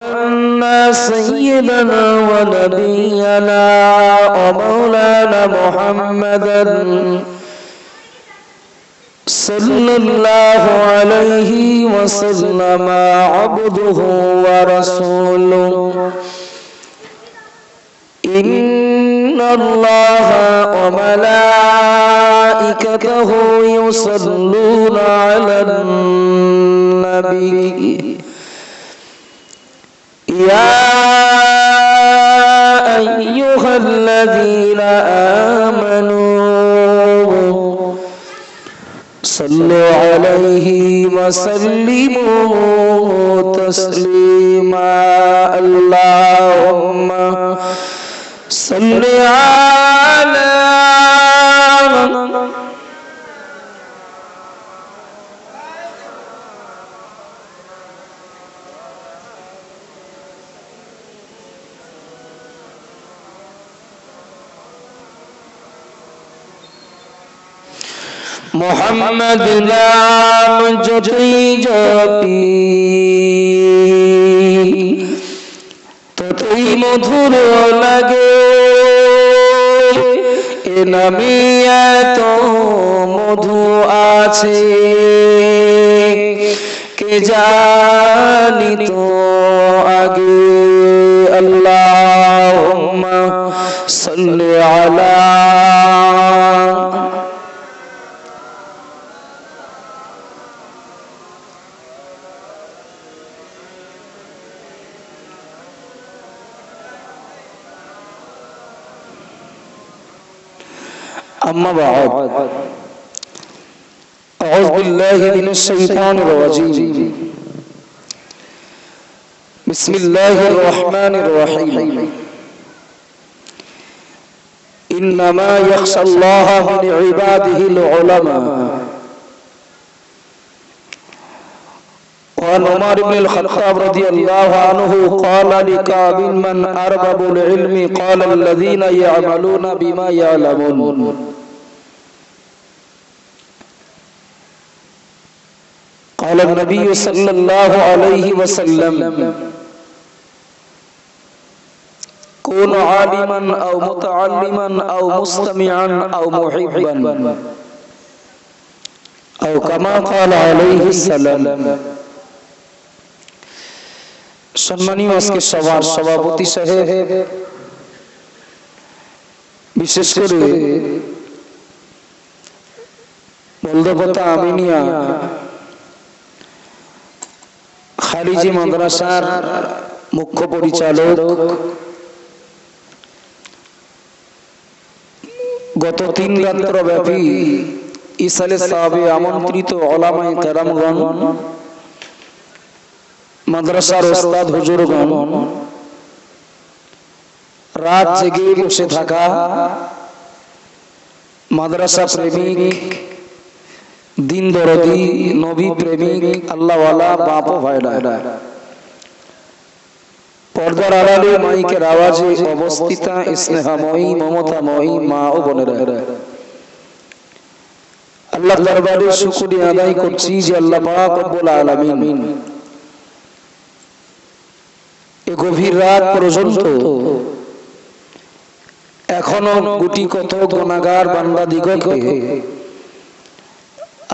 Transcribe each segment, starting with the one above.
أن سيدنا ونبينا ومولانا محمدا صلى الله عليه وسلم عبده ورسوله إن الله وملائكته يصلون على النبي يا أيها الذين آمنوا صلوا عليه وسلموا تسليما اللهم صل على محمد नाम जपी जपी ततई मधुर लगे ए नामे एत मधु आछे के जानी तो आगे अल्लाहुम्मा सल्लि अला अम्मा बाद अऊज़ु बिल्लाहि मिनश शैतानिर रजीम बिस्मिल्लाहिर रहमानिर रहीम इन्नमा यख्शल्लाह मिन इबादिहिल उलमा وعن عمر بن الخطاب رضي الله عنه قال لكعب من أرباب العلم قال الذين يعملون بما يعلمون قال النبي صلى الله عليه وسلم كن عالما أو متعلما أو مستمعا أو محبا أو كما قال عليه السلام সম্মানীয় আজকে সবার সভাপতি সাহেব বিশেষ করে বলদকতা আমিনিয়া খারিজি মাদ্রাসার মুখ্য পরিচালক গত 3 রাত্র ব্যাপী ইসালে সাহাবে আমন্ত্রিত উলামায়ে কেরামগণ মাদ্রাসার ওস্তাদ হুজুরগণ রাত জেগে বসে থাকা মাদ্রাসা প্রেমিক দিন দরদি নবী প্রেমিক আল্লাহওয়ালা বাপ ভাইরা পর্দার আড়ালে মাইকের আওয়াজে অবস্থিতা স্নেহময়ী মমতাময়ী মা ও বোনেরা আল্লাহর দরবারে শুকরিয়া আদায় করছি যে আল্লাহ পাক রব্বুল আলামিন গভীর রাত পর্যন্ত এখনো গুটি কত গুনাহগার বান্দা দিগকে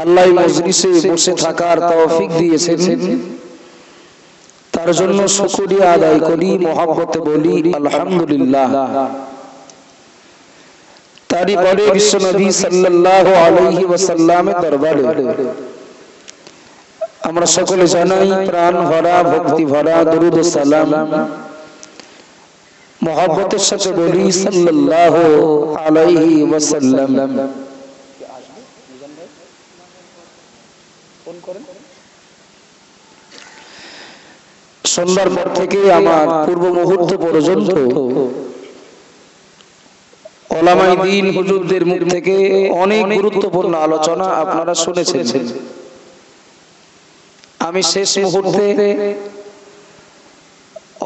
আল্লাহ মজলিসে বসে থাকার তৌফিক দিয়েছেন তার জন্য শুকরিয়া আদায় করি মহব্বতে বলি আলহামদুলিল্লাহ তারই পরে বিশ্বনবী সাল্লাল্লাহু আলাইহি ওয়াসাল্লামের দরবারে আমরা সকলে জানাই প্রাণ ভরা ভক্তি ভরা দরুদ ও সালাম মহব্বতের সাথে বলি সাল্লাল্লাহু আলাইহি ওয়াসাল্লাম সন্ধ্যার পর থেকে আমার পূর্ব মুহূর্ত পর্যন্ত উলামায়ে দ্বীন হুজুরদের মুখ থেকে অনেক গুরুত্বপূর্ণ আলোচনা আপনারা শুনেছেন আমি শেষ মুহূর্তে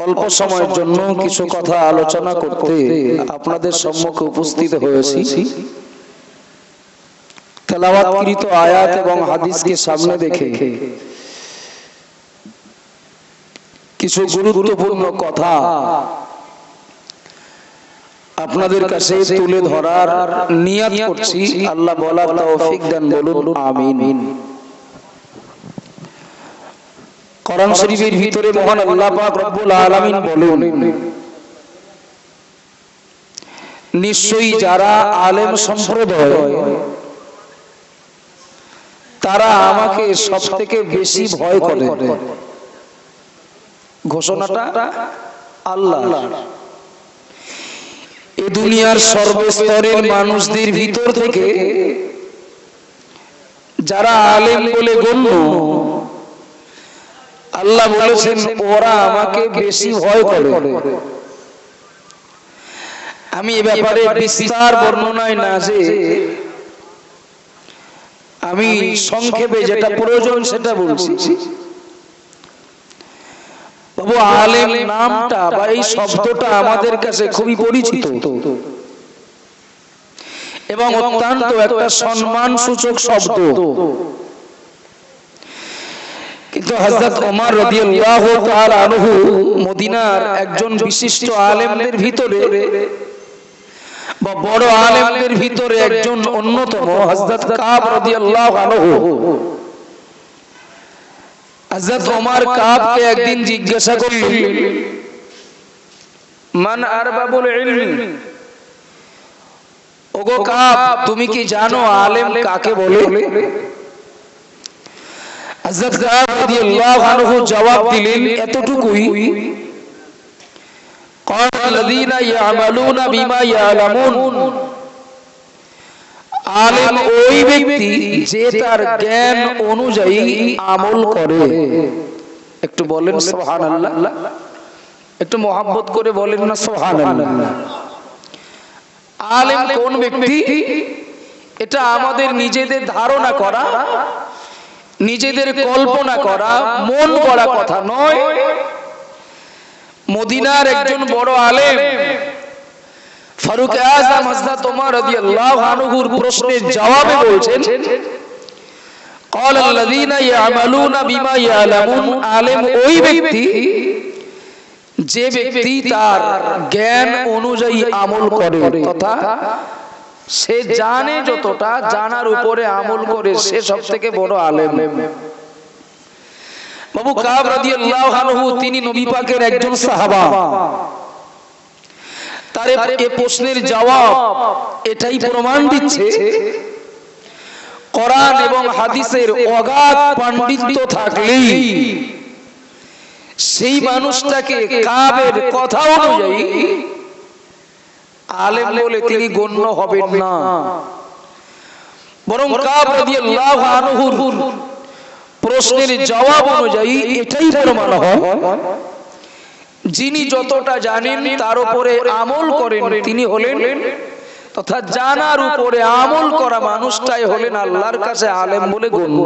অল্প সময়ের জন্য কিছু কথা আলোচনা করতে আপনাদের সম্মুখে উপস্থিত হয়েছি তেলাওয়াতকৃত আয়াত এবং হাদিসকে সামনে রেখে কিছু গুরুত্বপূর্ণ কথা আপনাদের কাছে তুলে ধরার নিয়ত করছি। আল্লাহ বলার তৌফিক দেন, বলুন আমিন। কোরআন শরীফের ভিতরে মহান আল্লাহ পাক রব্বুল আলামিন বলেন, নিশ্চয়ই যারা আলেম সম্প্রদায় তারা আমাকে সবথেকে বেশি ভয় করে। ঘোষণাটা আল্লাহ। এই দুনিয়ার সর্বস্তরের মানুষদের ভিতর থেকে যারা আলেম বলে গণ্য, আল্লাহ বলেছেন ওরা আমাকে বেশি ভয় করে। আমি এ ব্যাপারে বিস্তার বর্ণনায় না যে, আমি সংক্ষেপে যেটা প্রয়োজন সেটা বলছি। বাবু, আলেম নামটা বা এই শব্দটা আমাদের কাছে খুবই পরিচিত এবং অত্যন্ত একটা সম্মান সূচক শব্দ। কিন্তু হযরত ওমর রাদিয়াল্লাহু তাআলা আনহু মদিনার একজন বিশিষ্ট আলেমদের ভিতরে বা বড় আলেমদের ভিতরে একজন অন্যতম হযরত কাব রাদিয়াল্লাহু আনহু। হযরত ওমর কাবকে একদিন জিজ্ঞাসা করলেন, মান আরবাবুল ইলমি, ওগো কাব, তুমি কি জানো আলেম কাকে বলে? হযরত কাব রাদিয়াল্লাহু আনহু জবাব দিলেন এতটুকুই, কাল্লাযীনা ইয়ামালুনা বিমা ইয়ালামুন, আলেম ওই ব্যক্তি যে তার জ্ঞান অনুযায়ী আমল করে। একটু বলেন সুবহানাল্লাহ, একটু মহব্বত করে বলেন না সুবহানাল্লাহ। আলেম কোন ব্যক্তি? এটা আমাদের নিজেদের ধারণা করা, নিজেদের কল্পনা করা, মন গড়া কথা নয়। মদিনার একজন বড় আলেম ফারুক আযম হযরত ওমর রাদিয়াল্লাহু আনহুর প্রশ্নের জবাবে বলছেন, ক্বালাল্লাযীনা ইয়ামালুনা বিমা ইয়ালামুন, আলেম ওই ব্যক্তি যে ব্যক্তি তার জ্ঞান অনুযায়ী আমল করে, তথা সে জানে যতটা, জানার উপরে আমল করে, সে সবথেকে বড় আলেম। বাবু, কাব রাদিয়াল্লাহু আনহু তিনি নবী পাকের একজন সাহাবা। তার এই প্রশ্নের জবাব এটাই প্রমাণ দিচ্ছে কোরআন এবং হাদিসের অগাধ পাণ্ডিত্য থাকলেই সেই মানুষটাকে কাবের কথা অনুযায়ী আলেম বলে তিনি গণ্য হবেন না। বরং কাব রাদিয়াল্লাহু আনহুর প্রশ্নের জবাব অনুযায়ী এটাই প্রমাণ হয়, যিনি যতটা জানেন তার উপরে আমল করেন তিনি হলেন, তথা জানার উপরে আমল করা মানুষটাই হলেন আল্লাহর কাছে আলেম বলে গণ্য।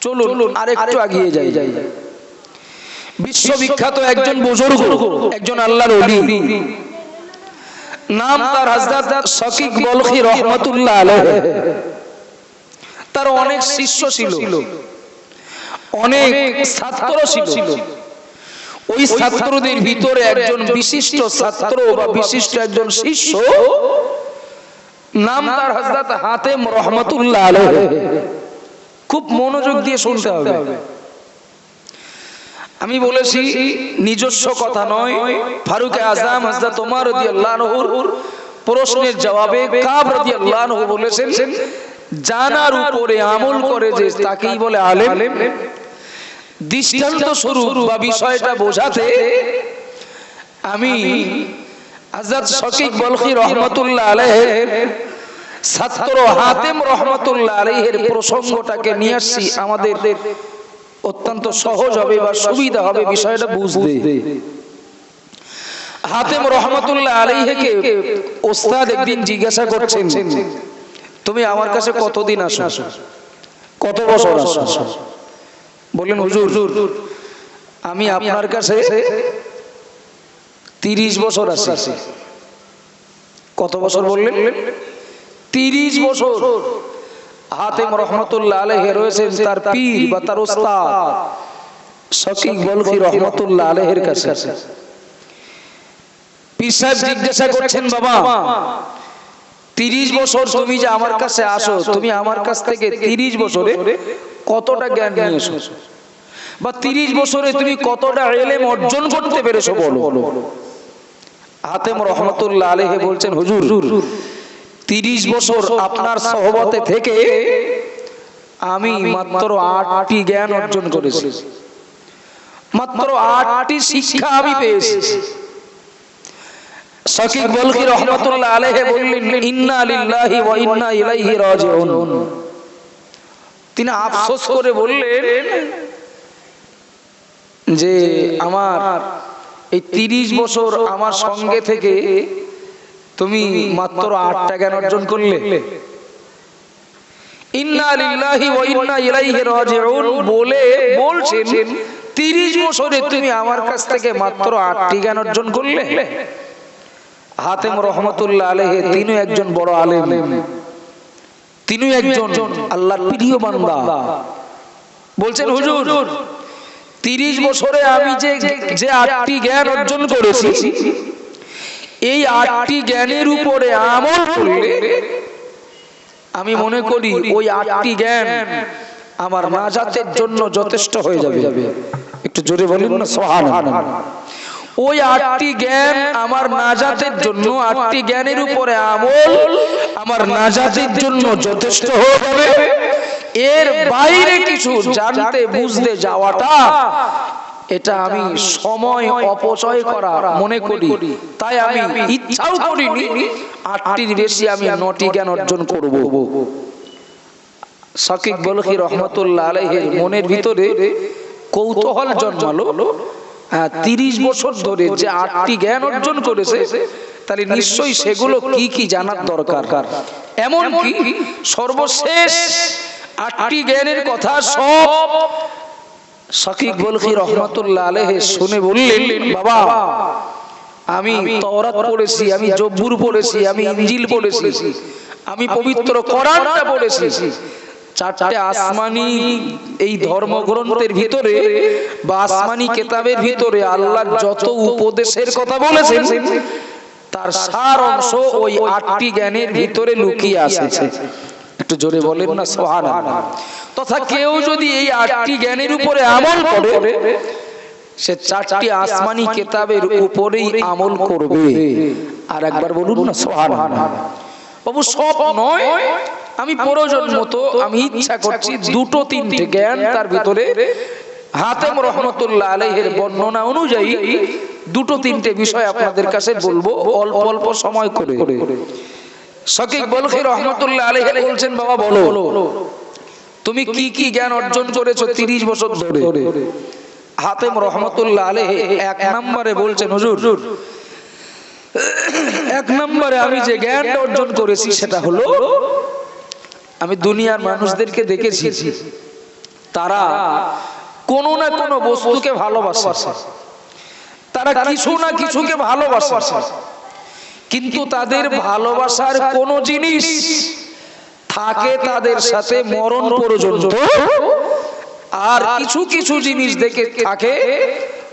চলুন আরেকটু এগিয়ে যাই। বিশ্ববিখ্যাত একজন বুজুর্গ, একজন আল্লাহর ওলি, নাম তার হযরত শাকিক বলখী রাহমাতুল্লাহ আলাইহি। তার অনেক শিষ্য ছিল, অনেক ছাত্র ছিল। ওই ছাত্রদের ভিতরে একজন বিশিষ্ট ছাত্র বা বিশিষ্ট একজন শিষ্য, নাম তার হযরত হাতেম রাহমাতুল্লাহ আলাইহি। খুব মনোযোগ দিয়ে শুনতে হবে। আমি বলেছি নিজস্ব কথা নয়, ফারুক আযম হযরত ওমর রাদিয়াল্লাহু আনহুর প্রশ্নের জবাবে কাব রাদিয়াল্লাহু আনহু বলেছেন, জানার উপরে আমল করে যে তাকেই বলে আলেম। দৃষ্টান্ত স্বরূপ বা বিষয়টা বোঝাতে আমি হযরত শাকিক বলখী রাহমাতুল্লাহ আলাইহির ছাত্র হাতেম রাহমাতুল্লাহ আলাইহির প্রসঙ্গটাকে নিয়ে আসছি। আমাদের অত্যন্ত সহজ হবে বা সুবিধা হবে বিষয়টা বুঝতে। হাতেম রাহমাতুল্লাহ আলাইহিকে ওস্তাদ একদিন জিজ্ঞাসা করছেন, তুমি আমার কাছে কতদিন আসো, কত বছর আসো? বললেন, হুজুর আমি আপনার কাছে 30 বছর আসি। কত বছর বললেন? 30 বছর। হাতেম রাহমাতুল্লাহ আলাইহি রয়েছেন তার পীর বা তার ওস্তাদ, শকীক বলখী রহমাতুল্লাহ আলাইহির কাছে পীর সাহেব জিজ্ঞাসা করছেন, বাবা 30 বছর তুমি যে আমার কাছে আসো, তুমি আমার কাছ থেকে 30 বছরে কতটা জ্ঞান নিয়েছো, বা 30 বছরে তুমি কতটা ইলম অর্জন করতে পেরেছো বলো। হাতেম রহমাতুল্লাহ আলাইহি বলছেন, হুজুর 30 বছর আপনার সহবতে থেকে আমি মাত্র 8টি জ্ঞান অর্জন করেছি, মাত্র 8টি শিক্ষা আমি পেয়েছি। শকীক বলখী রহমাতুল্লাহ আলাইহি বললেন, ইন্না লিল্লাহি ওয়া ইন্না ইলাইহি রাজিউন। তিনি আফসোস করে বললেন যে আমার এই 30 বছর আমার সঙ্গে থেকে তুমি মাত্র 8টা জ্ঞান অর্জন করলে। ইন্না লিল্লাহি ওয়া ইন্না ইলাইহি রাজিউন বলে বলছেন 30 বছরে তুমি আমার কাছ থেকে মাত্র 8টি জ্ঞান অর্জন করলে। হাতেম রহমাতুল্লাহ আলাইহি তিনি একজন বড় আলেম, তিনি একজন আল্লাহর প্রিয় বান্দা। বলছেন, হুজুর 30 বছরে আমি যে 8টি জ্ঞান অর্জন করেছি, এই 8টি জ্ঞানের উপরে আমল করলে আমি মনে করি ওই 8টি জ্ঞান আমার নাজাতের জন্য যথেষ্ট হয়ে যাবে। একটু জোরে বলুন না সুবহানাল্লাহ। ওই 8টি জ্ঞান আমার নাজাতের জন্য, 8টি জ্ঞানের উপরে আমল আমার নাজাতের জন্য যথেষ্ট হয়ে যাবে। এর বাইরে কিছু জানতে বুঝতে যাওয়াটা, এটা আমি সময় অপচয় করা মনে করি। তাই আমি ইচ্ছাও করিনি 8টির বেশি আমি 9টি জ্ঞান অর্জন করব। শকীক বলখী রহমাতুল্লাহ আলাইহির মনের ভিতরে কৌতূহল জন্মালো, 30 বছর ধরে যে 8টি জ্ঞান অর্জন করেছে, তাহলে নিশ্চয়ই সেগুলো কি কি জানার দরকার। এমন কি সর্বশেষ 8টি জ্ঞানের কথা সব শকীক বলখী রহমাতুল্লাহ আলাইহি শুনে বললেন, বাবা আমি তাওরাত পড়েছি, আমি জব্বুর পড়েছি, আমি ইনজিল পড়েছি, আমি পবিত্র কোরআনটা পড়েছি। 4টে আসমানি এই ধর্মগ্রন্থের ভিতরে বা আসমানি কিতাবের ভিতরে আল্লাহর যত উপদেশের কথা বলেছেন, তার সার অংশ ওই 8টি জ্ঞানের ভিতরে লুকিয়ে আছে। একটু জোরে বলেন না সুবহানাল্লাহ। তথা কেউ যদি এই 8টি জ্ঞানের উপরে আমল করে, সে 4টি আসমানি কিতাবের উপরেই আমল করবে। আর একবার বলুন না সুবহানাল্লাহ। বাবু সব নয়, আমি প্রয়োজন মতো আমি ইচ্ছা করছি 2-3টে জ্ঞান তার ভিতরে হাতেম রহমাতুল্লাহ আলাইহির বর্ণনা অনুযায়ী 2-3টে বিষয় আপনাদের কাছে বলবো অল্প অল্প সময় করে। শকীক বলখী রহমাতুল্লাহ আলাইহি বলছেন, বাবা বলো তুমি কি কি জ্ঞান অর্জন করেছো 30 বছর ধরে। হাতেম রহমাতুল্লাহ আলাইহি 1 নম্বরে বলছেন, হুজুর 1 নম্বরে আমি যে জ্ঞান অর্জন করেছি সেটা হলো, আমি দুনিয়ার মানুষদেরকে দেখেছি তারা কোনো না কোনো বস্তুকে ভালোবাসে, তারা কিছু না কিছুকে ভালোবাসে, কিন্তু তাদের ভালোবাসার কোন জিনিস থাকে তাদের সাথে মরণ পর্যন্ত, আর কিছু কিছু জিনিস দেখে থাকে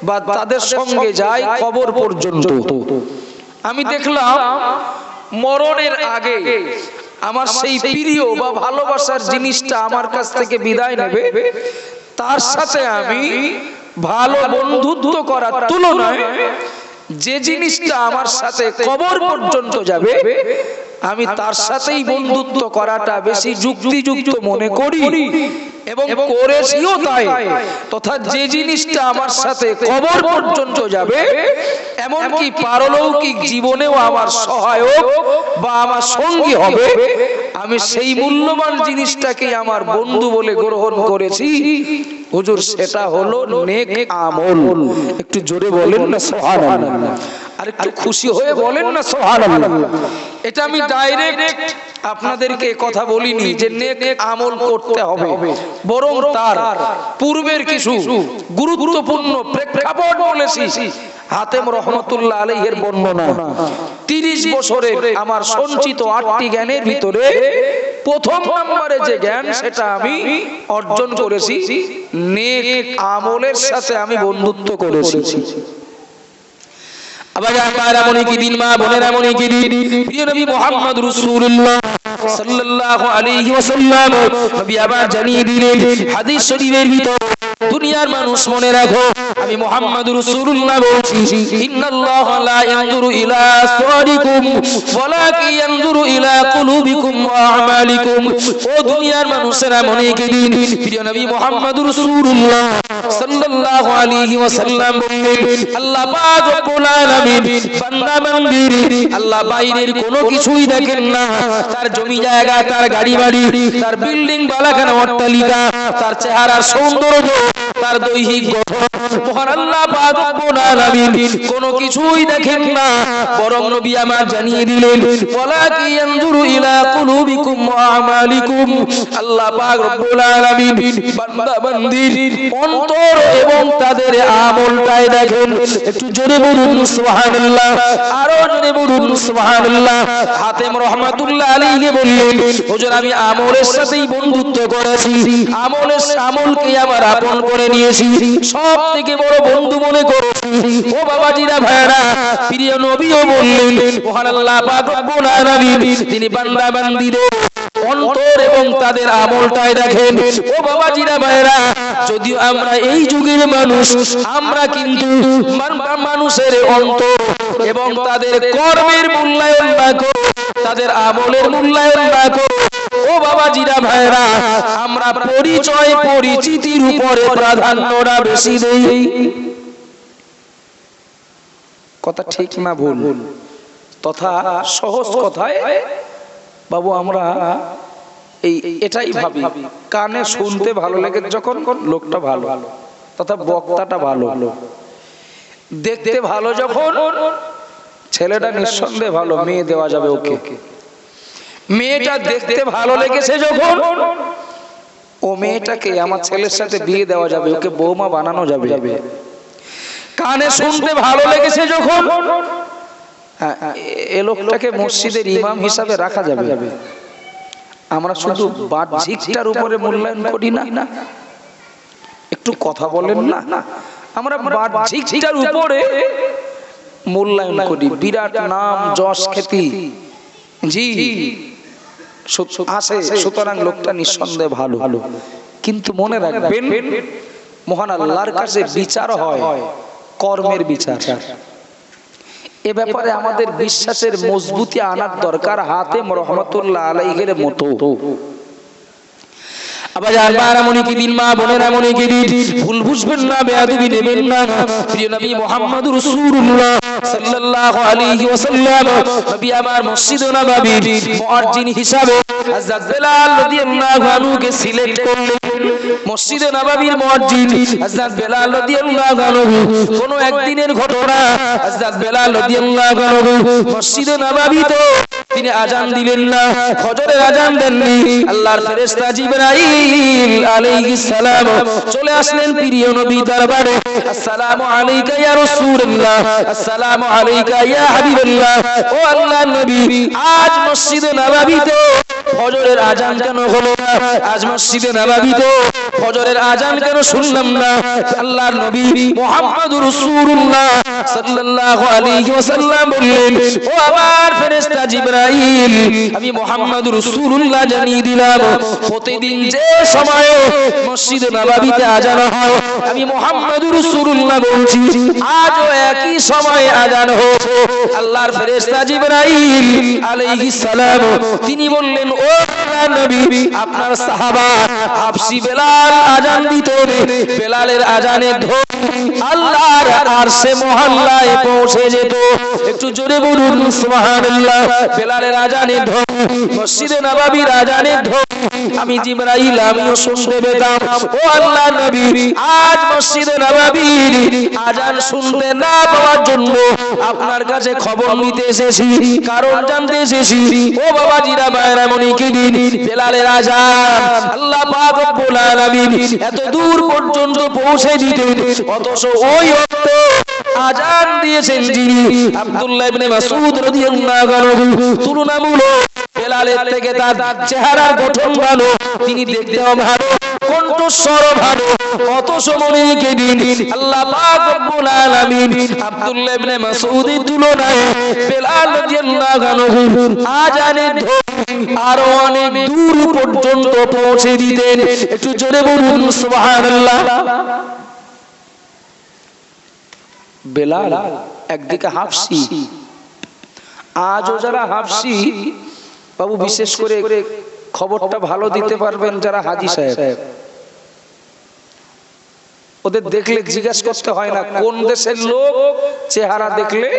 বা তাদের সঙ্গে যায় কবর পর্যন্ত। আমি দেখলাম মরণের আগে আমার সেই প্রিয় বা ভালোবাসার জিনিসটা আমার কাছ থেকে বিদায় নেবে, তার সাথে আমি ভালো বন্ধুত্ব করার তুলনায় যে জিনিসটা আমার সাথে কবর পর্যন্ত যাবে, আমি তার সাথেই বন্ধুত্ব করাটা বেশি যুক্তিযুক্ত মনে করি এবং করেছিও তাই। তথা যে জিনিসটা আমার সাথে কবর পর্যন্ত যাবে, এমনকি পারলৌকিক জীবনেও আমার সহায়ক বা আমার সঙ্গী হবে, আমি সেই মূল্যবান জিনিসটাকে আমার বন্ধু বলে গ্রহণ করেছি। হুজুর সেটা হলো নেক আমল। একটু জোরে বলেন না সুবহানাল্লাহ, আর একটু খুশি হয়ে বলেন না সুবহানাল্লাহ। এটা আমি ডাইরেক্ট আপনাদেরকে কথা বলিনি যে নেক আমল করতে হবে, বরং তার পূর্বের কিছু গুরুত্বপূর্ণ প্রেক্ষাপট বলেছি। হাতেম রহমাতুল্লাহ আলাইহির বর্ণনা, 30 বছরের আমার সঞ্চিত 8টি জ্ঞানের ভিতরে প্রথম নম্বরে যে জ্ঞান সেটা আমি অর্জন করেছি, নেক আমলের সাথে আমি বন্ধুত্ব করেছি। আবার আমার এমনই কি দিন, মা বোনের এমনই কি দিন, প্রিয় নবী মুহাম্মদ রাসূলুল্লাহ সাল্লাল্লাহু আলাইহি ওয়াসাল্লাম নবী আবার জানিয়ে দিলেন হাদিস শরীফের ভিতর, দুনিয়ার মানুষ মনে রাখো, আমি মুহাম্মদ রাসূলুল্লাহ বলছি, ইন্নাল্লাহ লা ইয়ানজুরু ইলা সাওয়ারিকুম ওয়ালাকিন ইয়ানজুরু ইলা কুলুবিকুম ওয়া আমালিকুম। ও দুনিয়ার মানুষেরা মনে রাখবেন, প্রিয় নবী মুহাম্মদ রাসূলুল্লাহ সাল্লাল্লাহু আলাইহি ওয়াসাল্লাম বললেন, আল্লাহ পাক রব্বুল আলামিন বান্দা বান্দির আল্লাহ বাইরের কোনো কিছুই দেখেন না, তার জমি জায়গা, তার গাড়ি বাড়ি, তার বিল্ডিং বালাখানা অট্টালিকা, তার চেহারার সৌন্দর্য, তার দৈহিক গঠন, মহান আল্লাহ পাক রব্বুল আলামিন কোনো কিছুই দেখেন না, বরং নবী আমার জানিয়ে দিলেন, ওয়ালাকিন ইয়ানজুরু ইলা কুলুবিকুম ওয়া আমালিকুম। আল্লাহ পাক রব্বুল আলামিন বান্দা বান্দির অন্তর এবং তাদের আমলটাই দেখেন। একটু জোরে বলুন সুবহানাল্লাহ, আরো জোরে বলুন সুবহানাল্লাহ। হাতেম রহমাতুল্লাহ আলাইহি বললেন, হুজুর আমি আমলের সাথেই বন্ধুত্ব করেছি, আমলকে আমার আপন করে নিয়েছি, সব থেকে বড় বন্ধু মনে করেছি। ও বাবাজিরা ভাইরা, প্রিয় নবীও বললেন, মহান আল্লাহ পাক রব্বুল আলামিন তিনি বান্দা বান্দীদের অন্তর এবং তাদের আমলটাই দেখেন। ও বাবাজিরা ভাইরা, যদিও আমরা এই যুগের মানুষ, আমরা কিন্তু মানুষের অন্তর এবং তাদের কর্মের মূল্যায়ন না করে, তাদের আমলের মূল্যায়ন না করে, ও বাবাজিরা ভাইরা, আমরা পরিচয় পরিচিতির উপরে প্রাধান্যটা বেশি দেই। কথা ঠিক না ভুল? তথা সহজ কথায় বাবু আমরা এটাই ভাবি, কানে শুনতে ভালো লাগে যখন লোকটা ভালো, তথা বক্তাটা ভালো, দেখতে ভালো যখন, ছেলেটা নিঃসন্দেহে ভালো, মেয়ে দেওয়া যাবে ওকে। মেয়েটা দেখতে ভালো লেগেছে যখন, ও মেয়েটাকে আমার ছেলের সাথে বিয়ে দেওয়া যাবে, ওকে বৌমা বানানো যাবে। কানে শুনতে ভালো লেগেছে যখন, এ লোকটাকে মসজিদের ইমাম হিসাবে রাখা যাবে। আমরা শুধু বাহ্যিকটার উপরে মূল্যায়ন করি না, একটু কথা বলেন না, আমরা বাহ্যিকটার উপরে মূল্যায়ন করি। বিরাট নাম যশ খ্যাতি জি আছে, সুতরাং লোকটা নিঃসন্দেহে ভালো, কিন্তু মনে রাখবেন মহান আল্লাহর কাছে বিচার হয় কর্মের বিচার। এ ব্যাপারে আমাদের বিশ্বাসের মজবুতি আনার দরকার, হাতেম রহমাতুল্লাহ আলাইহির মতো। আবার আল্লাহর এমনই কি দিন, মা বোনের এমনই কি দিন, ভুল বুঝবেন না, বেয়াদবি নেবেন না। প্রিয় নবী মুহাম্মদ রাসূলুল্লাহ সাল্লাল্লাহু আলাইহি ওয়াসাল্লাম নবী আমার মসজিদ নববীর মুয়াজ্জিন হিসাবে হযরত বেলাল রাদিয়াল্লাহু আনহুকে সিলেক্ট করলেন। মসজিদ নববীর মুয়াজ্জিন হযরত বেলাল রাদিয়াল্লাহু আনহু, কোন একদিনের ঘটনা, হযরত বেলাল রাদিয়াল্লাহু আনহু মসজিদ নববীতে তিনি আজান দিলেন না, ফজরের আজান দেননি। আল্লাহর ফেরেশতা জিবরাইল আলাইহিস সালাম চলে আসলেন প্রিয় নবী দরবারে। আসসালামু আলাইকা ইয়া রাসূলুল্লাহ, আসসালামু আলাইকা ইয়া হাবিবাল্লাহ। ও আল্লাহর নবী, আজ মসজিদে নববীতে ফজরের আজান কেন হলো না? আজ মসজিদে নববীতে ফজরের আজান কেন শুনলাম না? আল্লাহর নবী মুহাম্মদুর রাসূলুল্লাহ সাল্লাল্লাহু আলাইহি ওয়াসাল্লাম বললেন, ও আমার ফেরেশতা জিবরাইল, আমি মুহাম্মদুর রাসূলুল্লাহ জানিয়ে দিলাম, প্রতিদিন যে সময়ে মসজিদে নববীতে আজান হয়, আমি মুহাম্মদুর রাসূলুল্লাহ বলছি, আজও একই সময়ে আজান হচ্ছে। আল্লাহর ফেরেশতা জিবরাইল আলাইহিস সালাম তিনি বললেন, ও নবী, আপনার সাহাবা হাবশী বেলাল আজান দিত, বেলালের আজানের ধ্বনি আল্লাহর আরশে মহল্লায় পৌঁছে যেত। একটু জোরে বলুন সুবহানাল্লাহ। বেলালের আজানের ধ্বনি, মসজিদে নববীর আজানের ধ্বনি আমি জিবরাইল আমিও শুনতে পেতাম। ও আল্লাহর নবী, আজ মসজিদে নববীর আজান শুনতে না পাওয়ার জন্য আপনার কাছে খবর নিতে এসেছি, কারণ জানতে এসেছি। ও বাবাজিরা ভাইরা, মনে কি দিন বেলালের আজান আল্লাহ পাক রব্বুল আলামিন এত দূর পর্যন্ত পৌঁছে দিতেন, অথচ ওই অর্থ আজান দিয়েছেন যিনি, আব্দুল্লাহ ইবনে মাসউদ রাদিয়াল্লাহু আনহু, তুলনামূলক বেলালের থেকে তার চেহারার গঠন ভালো, তিনি দেখতেও ভালো, কণ্ঠস্বর ভালো। অথচ মনে রেখে দিন আল্লাহ পাক রব্বুল আলামিন আব্দুল্লাহ ইবনে মাসউদের তুলনায় বেলাল রাদিয়াল্লাহু আনহু আজানের ধ্বনি আরো অনেক দূর পর্যন্ত পৌঁছে দিতেন। একটু জোরে বলুন সুবহানাল্লাহ। বেলাল একদিকে হাফসি, আজও যারা হাফসি বাবু বিশেষ করে খবরটা ভালো দিতে পারবেন যারা হাজী সাহেব, ওদের দেখলে জিজ্ঞাসা করতে হয় না কোন দেশের লোক, চেহারা দেখলে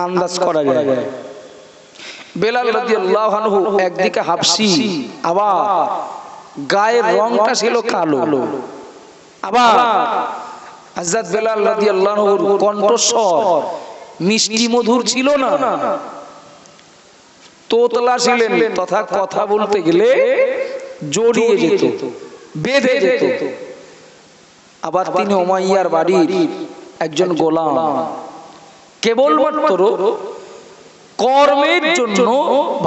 আন্দাজ করা যায়। বেলাল রাদিয়াল্লাহু আনহু একদিকে হাফসি, আবার গায়ের রংটা ছিল কালো, আবার হযরত বেলাল রাদিয়াল্লাহু আনহুর কণ্ঠস্বর মিষ্টি মধুর ছিল না, তোতলা ছিলেন, তথা কথা বলতে গেলে জড়িয়ে যেত, বেঁধে যেত। আবার তিনি উমাইয়ার বাড়ির একজন গোলাম, কেবলমাত্র কর্মের জন্য,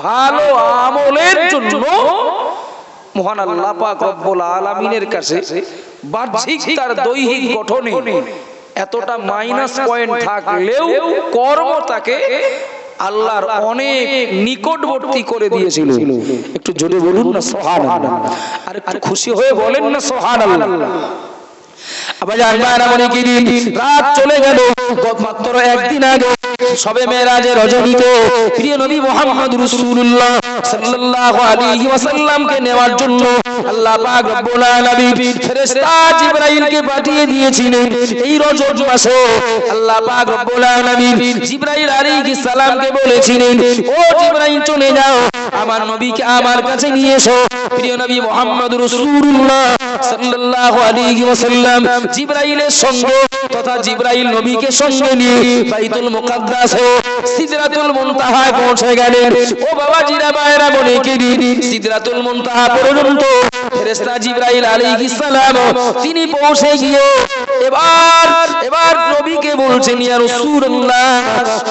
ভালো আমলের জন্য মহান আল্লাহ পাক রব্বুল আলামিনের কাছে বাহ্যিক তার দৈহিক গঠনে এতটা মাইনাস পয়েন্ট থাকলেও কর্ম তাকে আল্লাহর অনেক নিকটবর্তী করে দিয়েছিল। একটু জোরে বলুন না সুবহানাল্লাহ, আর একটু খুশি হয়ে বলেন না সুবহানাল্লাহ। আবার জানবানা মনে কি দিন রাত চলে গেল, মাত্র একদিন আগে সবে মেরাজের রজনীতে প্রিয় নবী মুহাম্মদ রাসূলুল্লাহ সাল্লাল্লাহু আলাইহি ওয়াসাল্লামকে নেওয়ার জন্য আল্লাহ পাক রব্বুল আলামিন ফেরেশতা জিবরাইলকে পাঠিয়ে দিয়েছিলেন। এই রজব মাসে আল্লাহ পাক রব্বুল আলামিন জিবরাইল আলাইহিস সালামকে বলেছিলেন, ও জিবরাইল চলে যাও, আমার নবীকে আমার কাছে নিয়ে এসো। প্রিয় নবী মুহাম্মদ রাসূলুল্লাহ সাল্লাল্লাহু আলাইহি ওয়াসাল্লাম জিবরাইলের সঙ্গে তথা জিবরাইল নবীকে সঙ্গে নিয়ে বাইতুল মুকাদ্দাসে সিদরাতুল মুনতাহায় পৌঁছে গেলেন। ও বাবা জিরা ভাইরা বলে কি সিদরাতুল মুনতাহা পর্যন্ত ফেরেশতা জিবরাইল আলাইহিস সালাম তিনি পৌঁছে গিয়ে এবার নবীকে বলছেন, ইয়া রাসূলুল্লাহ,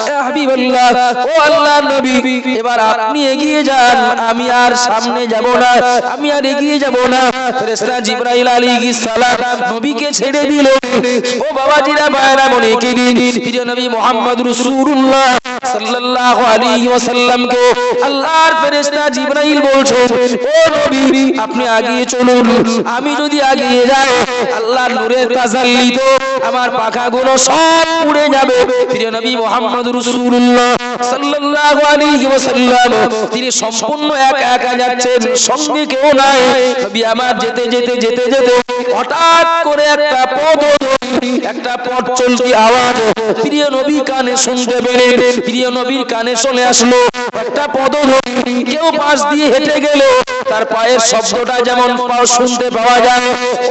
ইয়া হাবিবাল্লাহ, ও আল্লাহর নবী, এবার আপনি এগিয়ে যান, আমি আর সামনে যাব না, আমি আর এগিয়ে যাব না। ফেরেশতা জিবরাইল আলাইহিস সালাম নবীকে ছেড়ে দিলেন। ও বাবাজিরা ভাইরা মনে কি দিন প্রিয় নবী মুহাম্মদ রাসূলুল্লাহ সাল্লাল্লাহু আলাইহি ওয়াসাল্লামকে আল্লাহর ফেরেশতা জিবরাইল বলছেন, ও নবী আপনি এগিয়ে চলুন, আমি যদি এগিয়ে যাই আল্লাহর নূরের তাজাল্লিতে আমার পাখাগুলো সব উড়ে যাবে। প্রিয় নবী মুহাম্মদ রাসূলুল্লাহ সাল্লাল্লাহু আলাইহি ওয়াসাল্লাম তিনি সম্পূর্ণ একা যাচ্ছেন, সঙ্গে কেউ নাই। নবী আমার যেতে যেতে যেতে যেতে হঠাৎ করে একটা পথ চলতি আওয়াজ প্রিয় নবী কানে শুনতে পেলেন। প্রিয় নবীর কানে চলে আসলো একটা পদধ্বনি, কেউ পাশ দিয়ে হেঁটে গেল তার পায়ের শব্দটা যেমন শুনতে পাওয়া যায়,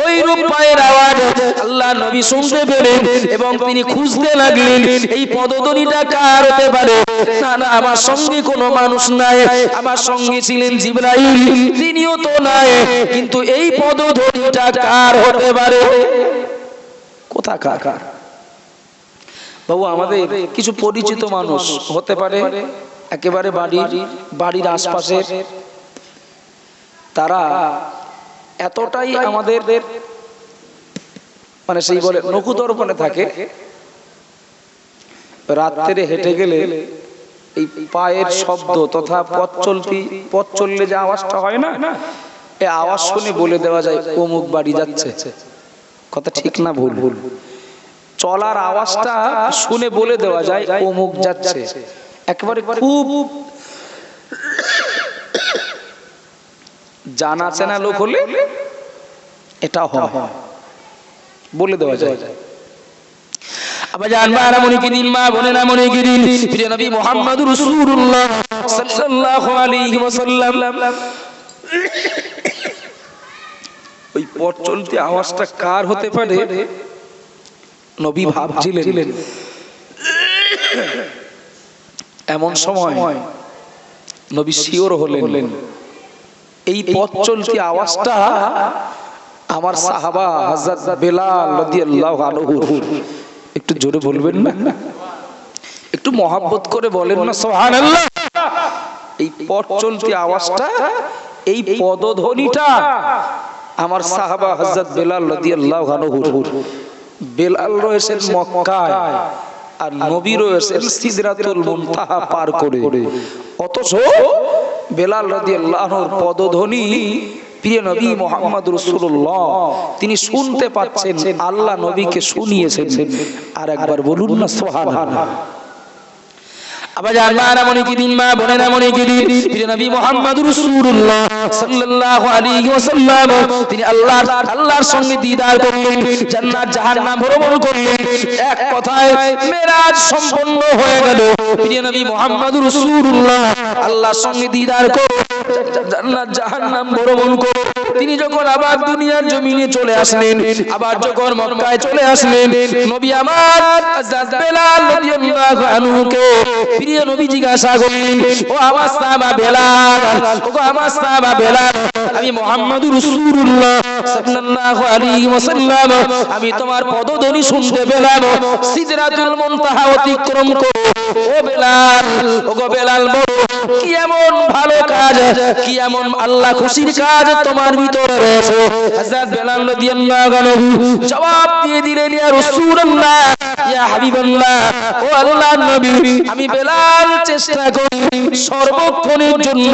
ওই রূপ পায়ের আওয়াজ আল্লাহ নবী শুনতে পেলেন এবং তিনি খুঁজতে লাগলেন এই পদধ্বনিটা কার হতে পারে। না না, আমার সঙ্গে কোনো মানুষ নাই, আমার সঙ্গে ছিলেন জিবরাইল, তিনিও তো নাই, কিন্তু এই পদধ্বনিটা কার হতে পারে? কোথাকার বাবু? আমাদের কিছু পরিচিত মানুষ হতে পারে, একেবারে বাড়ির আশপাশে, তারা এতটাই আমাদের মানে সেই বলে নখুদর্পণে থাকে, রাত্রে হেঁটে গেলে এই পায়ের শব্দ তথা পথ চললে যে আওয়াজটা হয় না, এই আওয়াজ শুনে বলে দেওয়া যায় অমুক বাড়ি যাচ্ছে। কথা ঠিক না ভুল? চলার আওয়াজটা শুনে বলে দেওয়া যায় অমুক যাচ্ছে। একেবারে খুব জানা চেনা লোক হলে এটা হয়, বলে দেওয়া যায়। আবার জানবারা মনে কি দিন, মা বোনেরা মনে কি দিন, প্রিয় নবী মুহাম্মদ রাসূলুল্লাহ সাল্লাল্লাহু আলাইহি ওয়াসাল্লাম ওই পথ চলতে আওয়াজটা কার হতে পারে নবী ভাবছিলেন। এমন সময় নবী শিওর হলেন এই পথ চলতে আওয়াজটা আমার সাহাবা হযরত বেলাল রাদিয়াল্লাহু আনহু। একটু জোরে বলবেন না, একটু মহব্বত করে বলেন না সুবহানাল্লাহ। এই পথ চলতি আওয়াজটা, এই পদধ্বনিটা আমার সাহাবা হযরত বেলাল রাদিয়াল্লাহু আনহু। বেলাল রয়েছেন মক্কায় আর নবী রয়েছেন সিদরাতুল মুনতাহা পার করে, অথচ বেলাল রাদিয়াল্লাহু আনহুর পদধ্বনি প্রিয় নবী মুহাম্মদ রাসূলুল্লাহ তিনি শুনতে পাচ্ছেন, আল্লাহ নবীকে শুনিয়েছেন। আর একবার বলুন না সুবহানাল্লাহ। আবার জানা মনে কি দিন, মা বোনেরা মনে কি দিন, প্রিয় নবী মুহাম্মদ রাসূলুল্লাহ সাল্লাল্লাহু আলাইহি ওয়াসাল্লাম তিনি আল্লাহর সঙ্গে দিদার করলেন, জান্নাত জাহান্নাম ভ্রমণ করলেন, এক কথায় মেরাজ সম্পন্ন হয়ে গেল। প্রিয় নবী মুহাম্মদ রাসূলুল্লাহ আল্লাহর সঙ্গে দিদার করে জান্নাত জাহান্নাম ভ্রমণ করে তিনি যখন আবার দুনিয়ার জমিনে চলে আসলেন, আবার যখন মক্কায় চলে আসলেন, নবী আমার হযরত বেলাল রাদিয়াল্লাহু আনহুকে প্রিয় নবী জিজ্ঞাসা করলেন, ও আমার সাহাবা বেলাল, ও আমার সাহাবা বেলাল, আমি মুহাম্মদ রাসূলুল্লাহ সাল্লাল্লাহু আলাইহি ওয়াসাল্লাম আমি তোমার পদধ্বনি শুনতে পেলাম সিদরাতুল মুনতাহা অতিক্রম করে। ও বেলাল, ও গো বেলাল, বলো কি এমন ভালো কাজ, কি এমন আল্লাহ খুশির কাজ তোমার ভিতরে রয়েছে? হযরত বেলাল রাদিয়াল্লাহু আনহু জবাব দিয়ে দিলেন, ইয়া রাসূলুল্লাহ, ইয়া হাবিবাল্লাহ, ও আল্লাহর নবী, আমি বেলাল চেষ্টা করি সর্বক্ষণের জন্য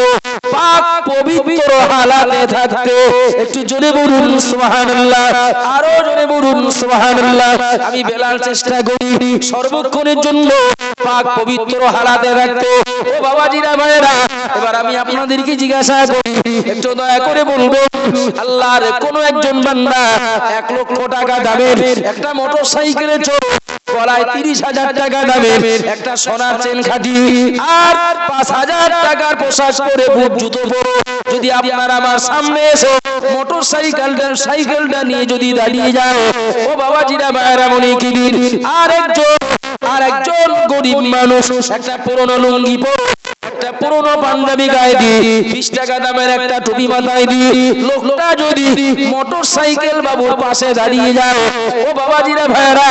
পাক পবিত্র হালাতে থাকতে। একটু জোরে বলুন সুবহানাল্লাহ, আরো জোরে বলুন সুবহানাল্লাহ। আমি বেলাল চেষ্টা করি সর্বক্ষণের জন্য পাক পবিত্র হালাতে রাখতে। ও বাবাজিরা ভাইরা, এবার আমি আপনাদেরকে জিজ্ঞাসা করি, একটু দয়া করে বলবেন, আল্লাহর কোন একজন বান্দা 1 লক্ষ টাকা দামের একটা মোটরসাইকেলে চড়ে গলায় 30,000 টাকা দামের একটা সোনার চেন খাটি আর 5,000 টাকার পোশাক পরে বুট জুতো পরে যদি আপনার আমার সামনে এসে সাইকেলটা নিয়ে যদি দাঁড়িয়ে যায়, ও বাবাজিরা ভাইরা মনে কি দিন, আর একজন গরিব মানুষ একটা পুরনো লুঙ্গি পরে একটা পুরনো পাঞ্জাবি গায়ে দিয়ে 20 টাকা দামের একটা টুপি মাথায় দিয়ে লোকটা যদি মোটরসাইকেল বাবুর পাশে দাঁড়িয়ে যায়, ও বাবাজিরা ভাইরা,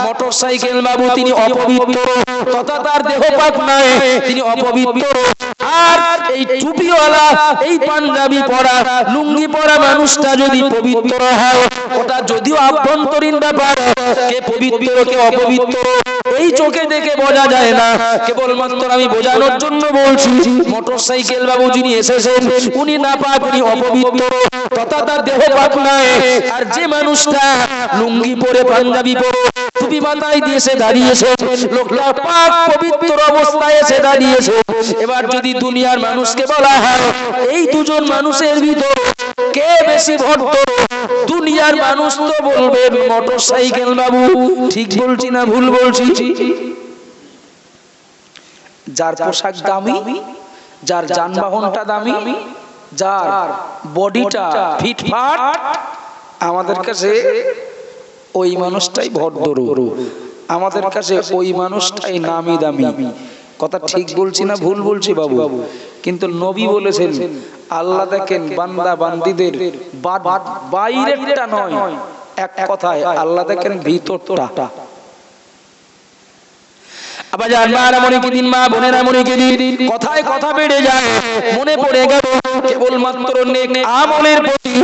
মোটরসাইকেল বাবু তিনি অপবিত্র, তথা তার দেহ পাক নয়, তিনি অপবিত্র। আর এই টুপিওয়ালা, এই পাঞ্জাবি পরা, লুঙ্গি পরা মানুষটা যদি পবিত্র হয়, ওটা যদিও আভ্যন্তরীণ ব্যাপার, কে পবিত্র কে অপবিত্র এই চোখে দেখে বোঝা যায় না, কেবলমাত্র আমি বোঝানোর জন্য বলছি, মোটরসাইকেল বাবু যিনি এসেছেন উনি না পাক, উনি অপবিত্র, তথা তার দেহ পাক নয়। আর যে মানুষটা লুঙ্গি পরে পাঞ্জাবি পরে টুপি মাথায় দিয়ে এসে দাঁড়িয়েছে, লোকটা পাক পবিত্র অবস্থায় এসে দাঁড়িয়েছে। এবার যদি দুনিয়ার মানুষকে বলা হয় এই দুজন মানুষের ভিতর কে বেশি ভদ্র, দুনিয়ার মানুষ তো বলবে মোটরসাইকেল বাবু। ঠিক বলছি না ভুল বলছি? যার পোশাক দামি, যার যানবাহনটা দামি, যার বডিটা ফিটফাট, আমাদের কাছে ওই মানুষটাই ভদ্র, আমাদের কাছে ওই মানুষটাই নামি দামি। কথা ঠিক বলছি না ভুল বলছি বাবু? কিন্তু নবী বলেছেন, আল্লাহ দেখেন বান্দা বান্দীদের বাইরেরটা নয়, এক কথায় আল্লাহ দেখেন ভিতরটা। আবার জানবার মনে কি দিন, মা বোনেরা মনে কি দিন, কথায় কথা বেড়ে যায়, মনে পড়ে গেল কেবলমাত্র নেক আমলের প্রতি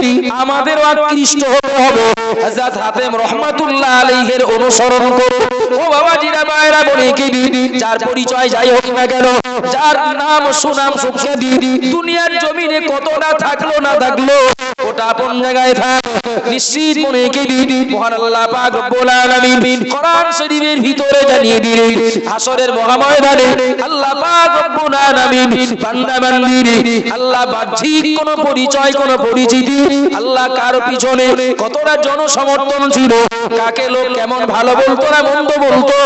আমাদেরও আকৃষ্ট হতে হবে। হযরত হাতেম রহমাতুল্লাহ আলাইহির অনুসরণ করো। ও বাবাজিরা মায়েরা মনে কি দিন, যার পরিচয় যাই হোক না কেন, যার নাম সুনাম সুখ্যাতি দুনিয়ার জমিনে কত না থাকলো না থাকলো, ওটা আপন জায়গায় থাক, নিশ্চিত মনে কি দিন মহান আল্লাহ পাক রব্বুল আলামিন কোরআন শরীফের ভিতরে জানিয়ে দিলেন, হাসরের মহাময়দানে আল্লাহ পাক রব্বুল আলামিন বান্দা বান্দির আল্লাহ বাহ্যিক কোন পরিচয় কোন পরিচিতি, আল্লাহ কার পিছনে কতটা জনসমর্থন ছিল, কাকে লোক কেমন ভালো বলতো না মন্দ বলতো,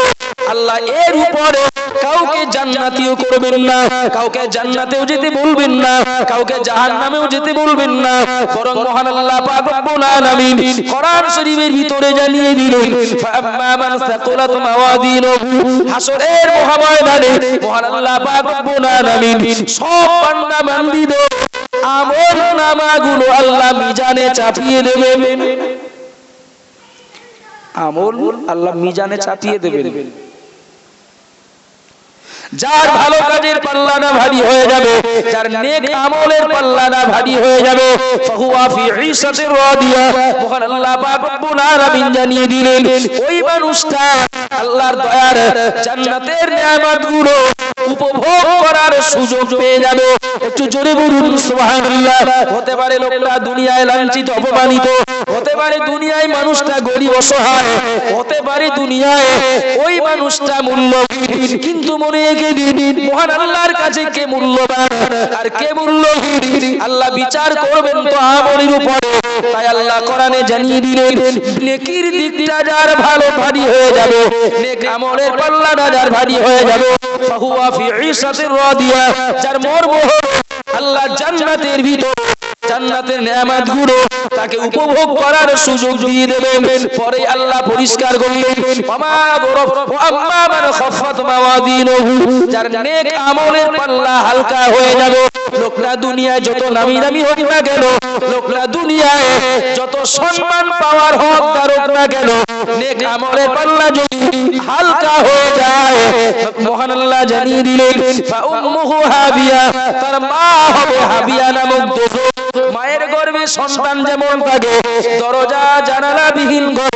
আল্লাহ এর উপরে কাউকে জান্নাতীও করবেন না, কাউকে জান্নাতেও যেতে বলবেন না, কাউকে জাহান্নামেও যেতে বলবেন না, বরং মহান আল্লাহ পাক রব্বুল আলামিন কোরআন শরীফের ভিতরে জানিয়ে দিলেন, ফাআম্মা মান সাকুলাত মাওয়াজিনুহু, হাসরের মহাময়দানে মহান আল্লাহ পাক রব্বুল আলামিন সব বান্দা বান্দীদের আমল নামাগুলো আল্লাহ মিজানে চাপিয়ে দেবেন, আমল আল্লাহ মিজানে চাপিয়ে দেবেন। যার ভালো কাজের পাল্লাটা ভারী হয়ে যাবে, যার নেক আমলের পাল্লাটা ভারী হয়ে যাবে, ফাহুয়া ফি ঈসাতির রাদিয়া, মহান আল্লাহ পাক রব্বুল আলামিন জানিয়ে দিলেন ওই মানুষটা আল্লাহর দয়ার জান্নাতের নিয়ামতগুলো উপভোগ করার সুযোগ পেয়ে যাবে। একটু জোরে বলুন সুবহানাল্লাহ। হতে পারে লোকটা দুনিয়ায় লাঞ্ছিত অপমানিত, হতে পারে দুনিয়ায় মানুষটা গরিব অসহায়, হতে পারে দুনিয়ায় ওই মানুষটা মূল্যহীন, কিন্তু মনে রেখে দিন মহান আল্লাহর কাছে কে মূল্যবান আর কে মূল্যহীন আল্লাহ বিচার করবেন তো আমলের উপরে। তাই আল্লাহ কোরআনে জানিয়ে দিলেন নেকির দিকটা যার ভালো ভারী হয়ে যাবে, নেক আমলের পাল্লাটা যার ভারী হয়ে যাবে, ফাহুয়া ফি ঈসাতির রাদিয়া, যার মর্ম আল্লাহ জান্নাতের ভিতর জান্নাতের নিয়ামতগুলো তাকে উপভোগ করার সুযোগ দিয়ে দেবেন। পরে আল্লাহ পরিষ্কার করলেন আম্মা মান খাফাত মাওয়াজিনুহু, যার নেক আমলের পাল্লা হালকা হয়ে যাবে, লোকটা দুনিয়ায় যত নামি দামি হোক না কেন, লোকটা দুনিয়ায় যত সম্মান পাওয়ার হকদার হোক না কেন, নেক আমলের পাল্লা যদি হালকা হয়ে যায়, মহান আল্লাহ জানিয়ে দিলেন ফা উম্মুহু হাবিয়া, তার মা হবে হাবিয়া নামক দোজখ। মায়ের গর্ভে সন্তান যেমন থাকে দরজা জানালা বিহীন ঘর,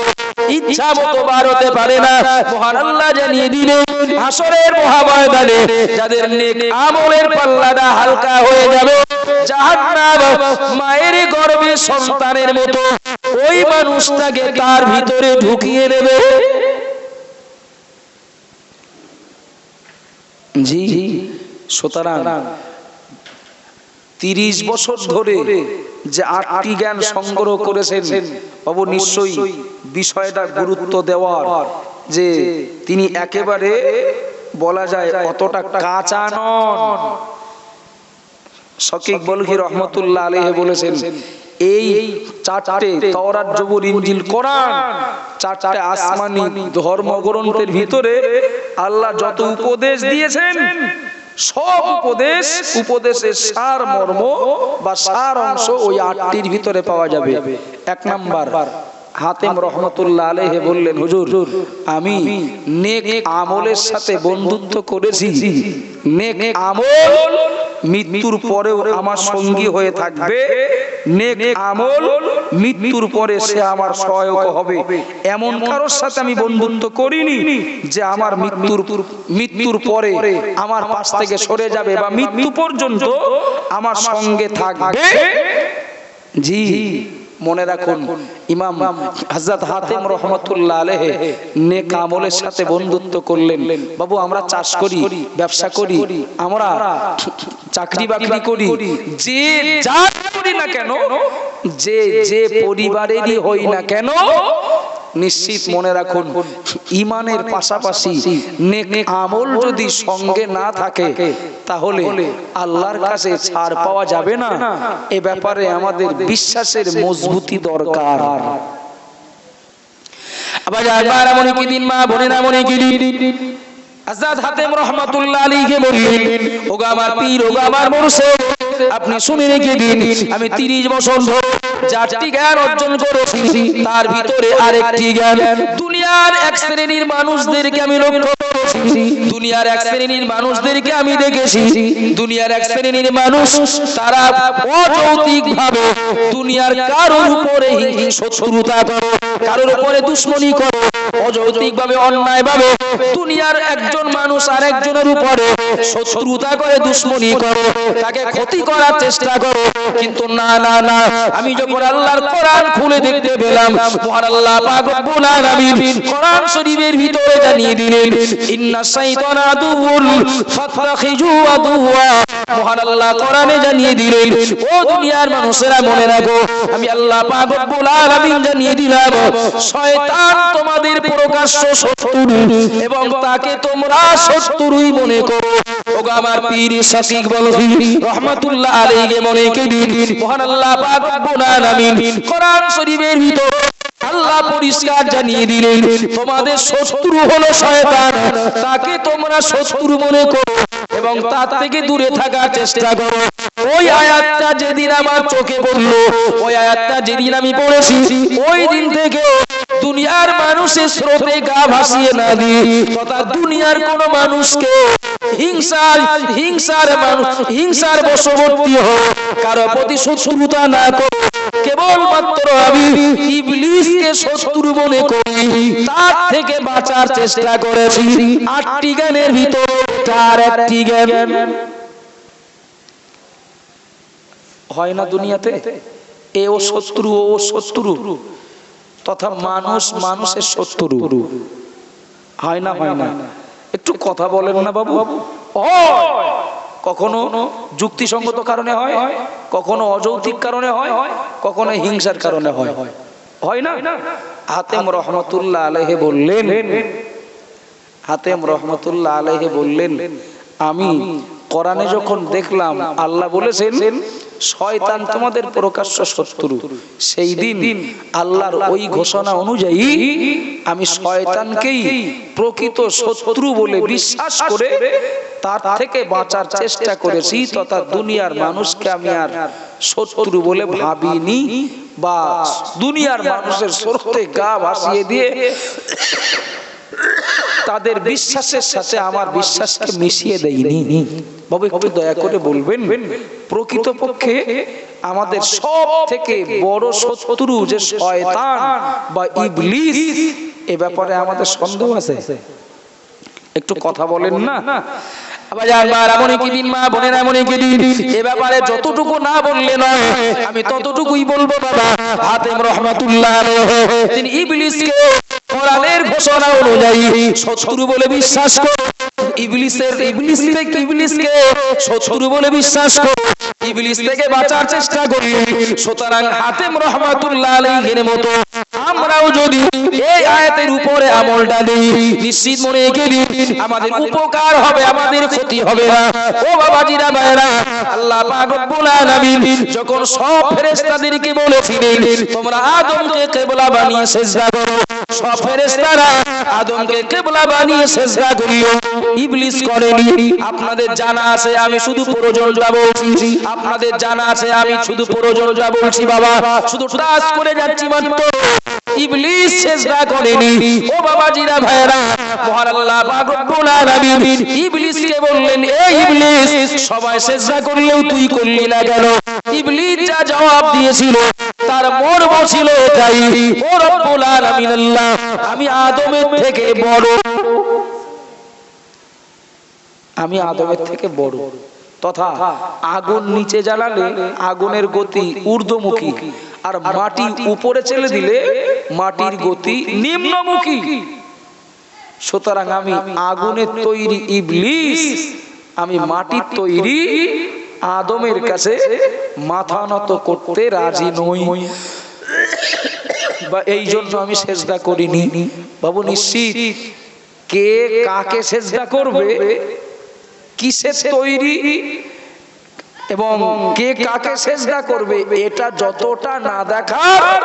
ইচ্ছা মতো বার হতে পারে না, মহান আল্লাহ জানিয়ে দিলেন হাসরের মহাময়দানে যাদের নেক আমলের পাল্লাটা হালকা হয়ে যাবে, জাহান্নাম মায়ের গর্ভে সন্তানের মতো ওই মানুষটাকে তার ভিতরে ঢুকিয়ে দেবে। জি, সুতরাং 30 বছর ধরে যে 8টি জ্ঞান সংগ্রহ করেছেন, বাবু নিশ্চয়ই বিষয়টা গুরুত্ব দেওয়ার, যে তিনি একেবারে বলা যায় অতটা কাঁচা নন। শকীক বলখি রহমতুল্লাহ আলাইহি বলেছেন এই 4টে তাওরাত, জবুর, ইনজিল, কোরআন, 4টে আসমানি ধর্মগ্রন্থের ভিতরে আল্লাহ যত উপদেশ দিয়েছেন সব উপদেশের সার মর্ম বা সার অংশ ওই 8টির ভিতরে পাওয়া যাবে। 1 নাম্বার, হাতেম রহমতুল্লাহ আলাইহি বললেন হুজুর আমি নেক আমলের সাথে বন্ধুত্ব করেছি, নেক আমল মৃত্যুর পরেও আমার সঙ্গী হয়ে থাকবে, নেক আমল মৃত্যুর পরে সে আমার সহায়ক হবে, এমন কারোর সাথে আমি বন্ধুত্ব করিনি যে আমার মৃত্যুর পরে আমার পাশ থেকে সরে যাবে বা মৃত্যু পর্যন্ত আমার সঙ্গে থাকবে। জি, মনে রাখুন ইমাম হযরত হাতেম রহমাতুল্লাহ আলাইহি নেক আমলের সাথে বন্ধুত্ব করলেন। বাবু আমরা চাষ করি, ব্যবসা করি, আমরা চাকরি বাকরি করি, যে যা করি না কেন, যে পরিবারেরই হই না কেন, নিশ্চিত মনে রাখুন ঈমানের পাশাপাশি নেক আমল যদি সঙ্গে না থাকে তাহলে আল্লাহর কাছে ছাড় পাওয়া যাবে না। এ ব্যাপারে আমাদের বিশ্বাসের মজবুতি দরকার। আবার এমন কি দিন মা বোনেরা মনে কি হযরত হাতেম রহমাতুল্লাহ আলাইহি বললেন ওগো আমার পীর, ওগো আমার মুর্শিদ, আপনি শুনে রেখে দিন আমি 30 বছর ধরে 4টি জ্ঞান অর্জন করেছি, তার ভিতরে আরেকটি জ্ঞান দুনিয়ার এক শ্রেণীর মানুষদেরকে আমি লক্ষ্য করেছি, দুনিয়ার এক শ্রেণীর মানুষদেরকে আমি দেখেছি, দুনিয়ার এক শ্রেণীর মানুষ তারা অযৌক্তিকভাবে দুনিয়ার কারোর উপরে শত্রুতা করে, কারোর উপরে দুশমনি করে, অযৌক্তিকভাবে অন্যায়ভাবে দুনিয়ার একজন মানুষ আরেকজনের উপরে শত্রুতা করে, দুশমনি করে, তাকে ক্ষতি করার চেষ্টা করে। কিন্তু না না না, আমি যখন আল্লাহর কোরআন খুলে দেখতে পেলাম মহান আল্লাহ পাক রব্বুল আলামিন কোরআন শরীফের ভিতরে জানিয়ে দিলেন ইন্না শাইতানা আদুউল ফাত্তাখিজু আদুওয়া, মহান আল্লাহ কোরআনে জানিয়ে দিলেন ও দুনিয়ার মানুষেরা মনে রাখো আমি আল্লাহ পাক রব্বুল আলামিন জানিয়ে দিলাম শয়তান তোমাদের প্রকাশ্য শত্রু এবং তাকে তোমরা শত্রুই মনে করো। ওগো আমার পীর শকীক বলখি রহমাতুল্লাহ আলাইহি মনে কে দিন মহান আল্লাহ পাক রব্বুল আলামিন কোরআন শরীফের ভিতর আল্লাহ পরিষ্কার জানিয়ে দিলেন তোমাদের শত্রু হলো শয়তান, তাকে তোমরা শত্রু মনে করো এবং তার থেকে দূরে থাকার চেষ্টা করো। ওই আয়াতটা যেদিন আমার চোখে পড়লো, ওই আয়াতটা যেদিন আমি পড়েছি, ওই দিন থেকে দুনিয়ার মানুষের স্রোতে গা ভাসিয়ে না দিয়ে তথা দুনিয়ার কোন মানুষকে হিংসার মানুষ, হিংসার বশবর্তী হয়ে কারো প্রতি শত্রুতা না করে কেবলমাত্র আমি ইবলিসকে শত্রু মনে করি, তার থেকে বাঁচার চেষ্টা করেছি। 8টি জ্ঞানের ভিতরে তার একটি জ্ঞান হয় না দুনিয়াতে। এ ও শত্রু, ও শত্রু, তথা মানুষ মানুষের শত্রু হয় না? হয় না? একটু কথা বলেন না বাবু। কখনো যুক্তিসঙ্গত কারণে হয়, কখনো অযৌক্তিক কারণে হয়, কখনো হিংসার কারণে হয়। হয় না? হাতেম রহমতুল্লাহ আলাইহি বললেন, আমি কোরআনে যখন দেখলাম আল্লাহ বলেছেন শয়তান তোমাদের প্রকাশ্য শত্রু, সেই দিন আল্লাহর ওই ঘোষণা অনুযায়ী আমি শয়তানকেই প্রকৃত শত্রু বলে বিশ্বাস করে তার থেকে বাঁচার চেষ্টা করেছি, তথা দুনিয়ার মানুষকে আমি আর শত্রু বলে ভাবিনি, বা দুনিয়ার মানুষের স্বার্থে গা ভাসিয়ে দিয়ে তাদের বিশ্বাসের সাথে আমার বিশ্বাসকে মিশিয়ে দেয়নি। বাবু একটু দয়া করে বলবেন, প্রকৃতপক্ষে আমাদের সব থেকে বড় শত্রু যে শয়তান বা ইবলিস, এ ব্যাপারে আমাদের সন্দেহ আছে? একটু কথা বলেন না। এ ব্যাপারে যতটুকু না বললে নয়, আমি ততটুকুই বলবো বাবা। হাতেম রহমাতুল্লাহ আলাইহি তিনি ইবলিসকে কোরআনের ঘোষণা অনুযায়ী শত্রু বলে বিশ্বাস করে, ইবলিসকে শত্রু বলে বিশ্বাস করে ইবলিস থেকে বাঁচার চেষ্টা করি। সুতরাং হাতেম রহমাতুল্লাহ আলাইহির মতো আমরাও যদি এই আয়াতের উপরে আমলটা দিই, নিশ্চিত মনে করি আমাদের উপকার হবে, আমাদের ক্ষতি হবে না। ও বাবাজিরা ভাইরা, আল্লাহ পাক রব্বুল আলামিন যখন সব ফেরেশতাদেরকে বলেছিলেন তোমরা আদমকে কিবলা বানিয়ে সিজদা করো, সব ফেরেশতারা আদমকে কিবলা বানিয়ে সিজদা করিও, ইবলিস করেনি। আপনাদের জানা আছে আমি শুধু প্রয়োজনটা বলছি, আপনাদের জানা আছে আমি শুধু প্রয়োজনটা বলছি বাবা, শুধু টাচ করে যাচ্ছি মাত্র। ইবলিস সিজদা করেনি। ও বাবাজিরা ভাইরা, মহান আল্লাহ পাক রব্বুল আলামিন ইবলিসকে বললেন, এই ইবলিস সবাই সিজদা করলেও তুই করলি না কেন? ইবলিস যা জবাব দিয়েছিল তার মর্ম ছিল এটাই, ও রব্বুল আলামিন আল্লাহ, আমি আদমের থেকে বড়, আমি আদমের থেকে বড়, তথা আগুন নিচে জ্বালালে আগুনের গতি ঊর্ধ্বমুখী, আর মাটি উপরে ছেড়ে দিলে মাটির গতি নিম্নমুখী। সুতরাং আমি আগুনের তৈরি ইবলিস, আমি মাটির তৈরি আদমের কাছে মাথা নত করতে রাজি নই, বা এই জন্য আমি সিজদা করিনি। বাবু নিশ্চিত কে কাকে সিজদা করবে, কিসের তৈরি এবং কে কাকে সিজদা করবে, এটা যতটা না দেখার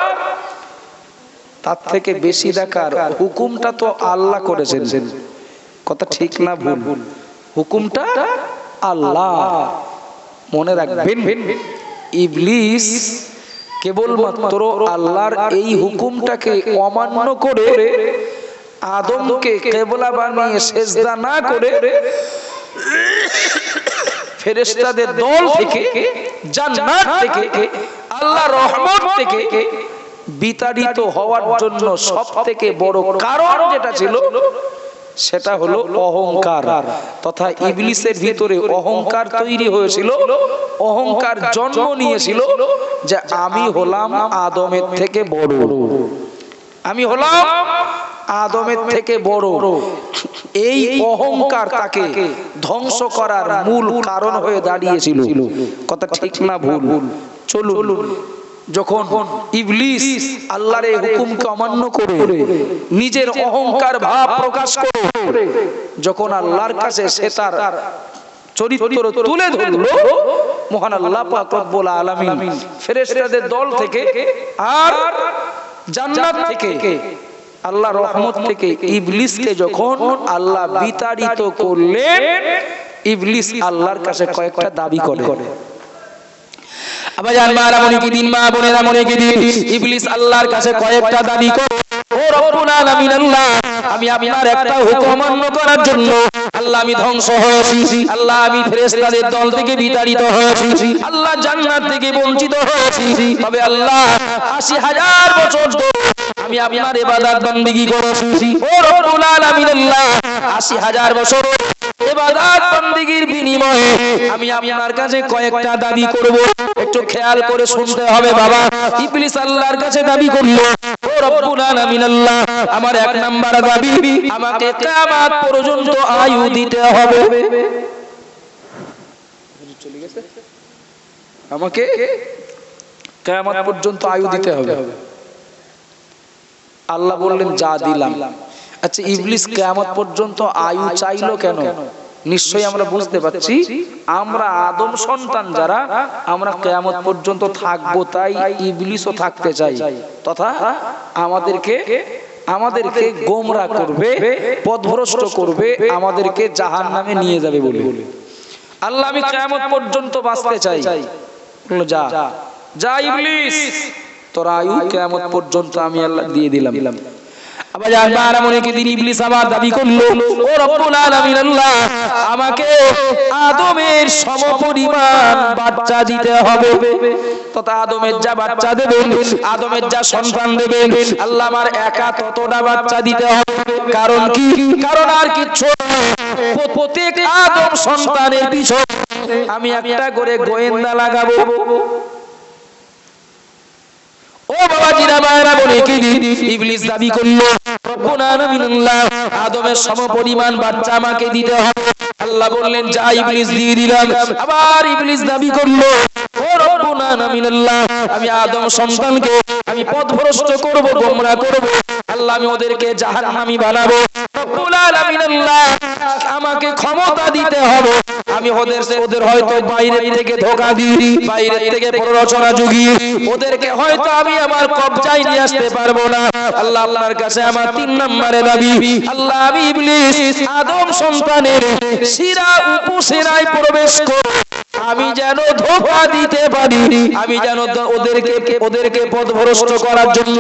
তার থেকে বেশি দেখার হুকুমটা তো আল্লাহ করেছেন। কথা ঠিক না ভুল? হুকুমটা আল্লাহ, মনে রাখবেন। ইবলিস কেবলমাত্র আল্লাহর এই হুকুমটাকে অমান্য করে আদমকে কিবলা বানিয়ে সিজদা না করে ফেরেশতাদের দল থেকে, জান্নাত থেকে, আল্লাহর রহমত থেকে বিতাড়িত হওয়ার জন্য সবথেকে বড় কারণ যেটা ছিল সেটা হলো অহংকার, তথা ইবলিসের ভিতরে অহংকার তৈরি হয়েছিল, অহংকার জন্ম নিয়েছিল যে আমি হলাম আদমের থেকে বড়, আমি হলাম আদমের থেকে বড়। এই অহংকার তাকে ধ্বংস করার মূল কারণ হয়ে দাঁড়িয়েছিল। কথা ঠিক না ভুল? চলুন, যখন ইবলিস আল্লাহর এই হুকুমকে অমান্য করে নিজের অহংকার ভাব প্রকাশ করে যখন আল্লাহর কাছে সে তার চরিত্র তুলে ধরল, মহান আল্লাহ পাক রব্বুল আলামিন ফেরেশতাদের দল থেকে আর জান্নাত থেকে, আল্লাহর রহমত থেকে ইবলিসকে যখন আল্লাহ বিতাড়িত করলেন, ইবলিস আল্লাহর কাছে কয়েকটা দাবি করে। ইবলিস আল্লাহর কাছে কয়েকটা দাবি করে, ও রব্বুল আলামিন আল্লাহ, আমি আপনার একটা হুকুম অমান্য করার জন্য আল্লাহ আমি ধ্বংস হয়েছি, আল্লাহ আমি ফেরেশতাদের দল থেকে বিতাড়িত হয়েছি, আল্লাহ জান্নাত থেকে বঞ্চিত হয়েছি। তবে আল্লাহ ৮০,০০০ বছর ধরে আমি আপনার ইবাদত বندگی করেছি। ও রব্বুল আলামিন আল্লাহ ৮০,০০০ বছর ইবাদত বندگির বিনিময়ে আমি আপনার কাছে কয়েকটা দাবি করব, একটু খেয়াল করে শুনতে হবে বাবা। ইবলিস আল্লাহর কাছে দাবি করলো, ও রব্বুল আলামিন আল্লাহ আমার এক নাম্বার দাবি, আমাকে কিয়ামত পর্যন্ত আয়ু দিতে হবে। আমাকে কিয়ামত পর্যন্ত আয়ু দিতে হবে। আল্লাহ বললেন যা দিলাম। আচ্ছা ইবলিস কিয়ামত পর্যন্ত আয়ু চাইলো কেন? নিশ্চয়ই আমরা বুঝতে পারছি, আমরা আদম সন্তান যারা আমরা কিয়ামত পর্যন্ত থাকবো, তাই ইবলিসও থাকতে চাই, তথা আমাদেরকে গোমরা করবে, পথভ্রষ্ট করবে, আমাদেরকে জাহান্নামে নিয়ে যাবে বলে। আল্লাহ আমি কিয়ামত পর্যন্ত বাঁচতে চাই। বলল যা যা ইবলিস, তোর আয়ু কিয়ামত পর্যন্ত আমি আল্লাহ দিয়ে দিলাম। আবার জানবার মনে কি দিন ইবলিস আবার দাবি করলো, ও রব্বুল আলামিন আল্লাহ আমাকে আদমের সমপরিমাণ বাচ্চা দিতে হবে। তথা আদমের যা বাচ্চা দেবেন, আদমের যা সন্তান দেবেন, আল্লাহ আমার একা ততটা বাচ্চা দিতে হবে। কারণ কি? কারণ আর কিচ্ছু নয়, প্রত্যেক আদম সন্তানের পিছনে আমি একটা করে গোয়েন্দা লাগাবো। ও বাবাজিরা মায়েরা বলে কি ইবলিস দাবি করলো, রব্বুল আলামিন আল্লাহ আদমের সমপরিমাণ বাচ্চা আমাকে দিতে হবে। আল্লাহ বললেন যা ইবলিস দিয়ে দিলাম। আবার ইবলিস দাবি করলো, ও রব্বুল আলামিন আল্লাহ আমি আদম সন্তানকে আমি পথভ্রষ্ট করব, গোমরা করব, আল্লাহ আমি ওদেরকে জাহান্নামী বানাবো। রব্বুল আলামিন আল্লাহ আমাকে ক্ষমতা দিতে হবে, আমি ওদের হয়তো বাইরে থেকে ধোঁকা দিই, বাইরে থেকে প্ররোচনা জুগিয়ে ওদেরকে হয়তো আমি আমার কবজায় নিয়ে আসতে পারবো না। আল্লাহ আল্লাহর কাছে আমার ৩ নম্বরে দাবি, আল্লাহ আমি ইবলিস আদম সন্তানের শিরা উপশিরায় প্রবেশ করে আমি যেন ধোঁকা দিতে পারি, আমি যেন ওদেরকে পথভ্রষ্ট করার জন্য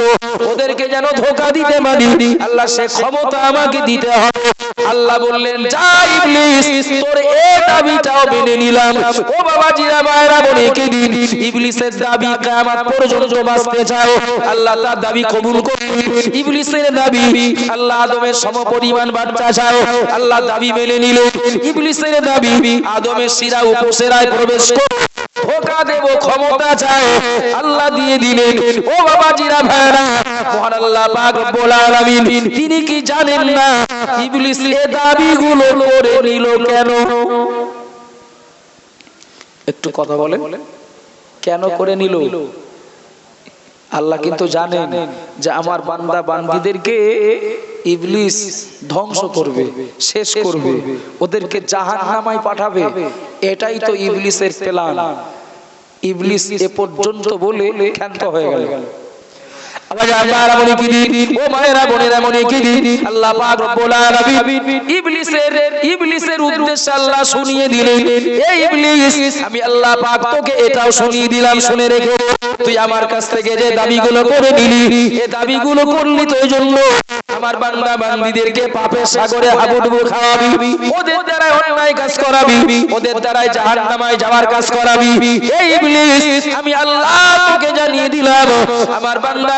ওদেরকে যেন ধোঁকা দিতে পারি, আল্লাহ সে ক্ষমতা আমাকে দিতে হবে। আল্লাহ বললেন যা ইবলিস তোর এই দাবিটাও মেনে নিলাম। ও বাবাজিরা মায়েরা বলে কি দিন ইবলিসের দাবি কিয়ামত পর্যন্ত বাঁচতে চাও, আল্লাহ তার দাবি কবুল করলেন। ইবলিসের দাবি আল্লাহ আদমের সমপরিমাণ বাচ্চা চাও, আল্লাহ দাবি মেনে নিলেন। ইবলিসের দাবি আদমের শিরা উপশিরায় প্রবেশ করে ধোঁকা দেব ক্ষমতা চায়, আল্লাহ দিয়ে দিলেন। ও বাবাজিরা ভাইরা, মহান আল্লাহ পাক রব্বুল আলামিন তিনি কি জানেন না ইবলিস এই দাবিগুলো করে নিল কেন? একটু কথা বলেন, কেন করে নিল? আল্লাহ কিন্তু জানেন যে আমার বান্দা বান্দীদেরকে ইবলিস ধ্বংস করবে, শেষ করবে, ওদেরকে জাহান্নামায় পাঠাবে। এটাই তো ইবলিসের প্ল্যান। ইবলিস এ পর্যন্ত বলে ক্ষান্ত হয়ে গেল। ইবলিসের উদ্দেশ্যে আল্লাহ শুনিয়ে দিলেন, এই ইবলিস আমি আল্লাহ পাক তোকে এটাও শুনিয়ে দিলাম, শুনে রেখো তুই আমার কাছ থেকে যে দাবিগুলো করে নিলি, এই দাবিগুলো করলি তো এই জন্য আমার বান্দা বান্দীদেরকে পাপের সাগরে হাবুডুবু খাওয়াবি, ওদের দ্বারা অন্যায় কাজ করাবি, ওদের দ্বারা জাহান্নামায় যাওয়ার কাজ করাবি। এই ইবলিস আমি আল্লাহ তোকে জানিয়ে দিলাম আমার বান্দা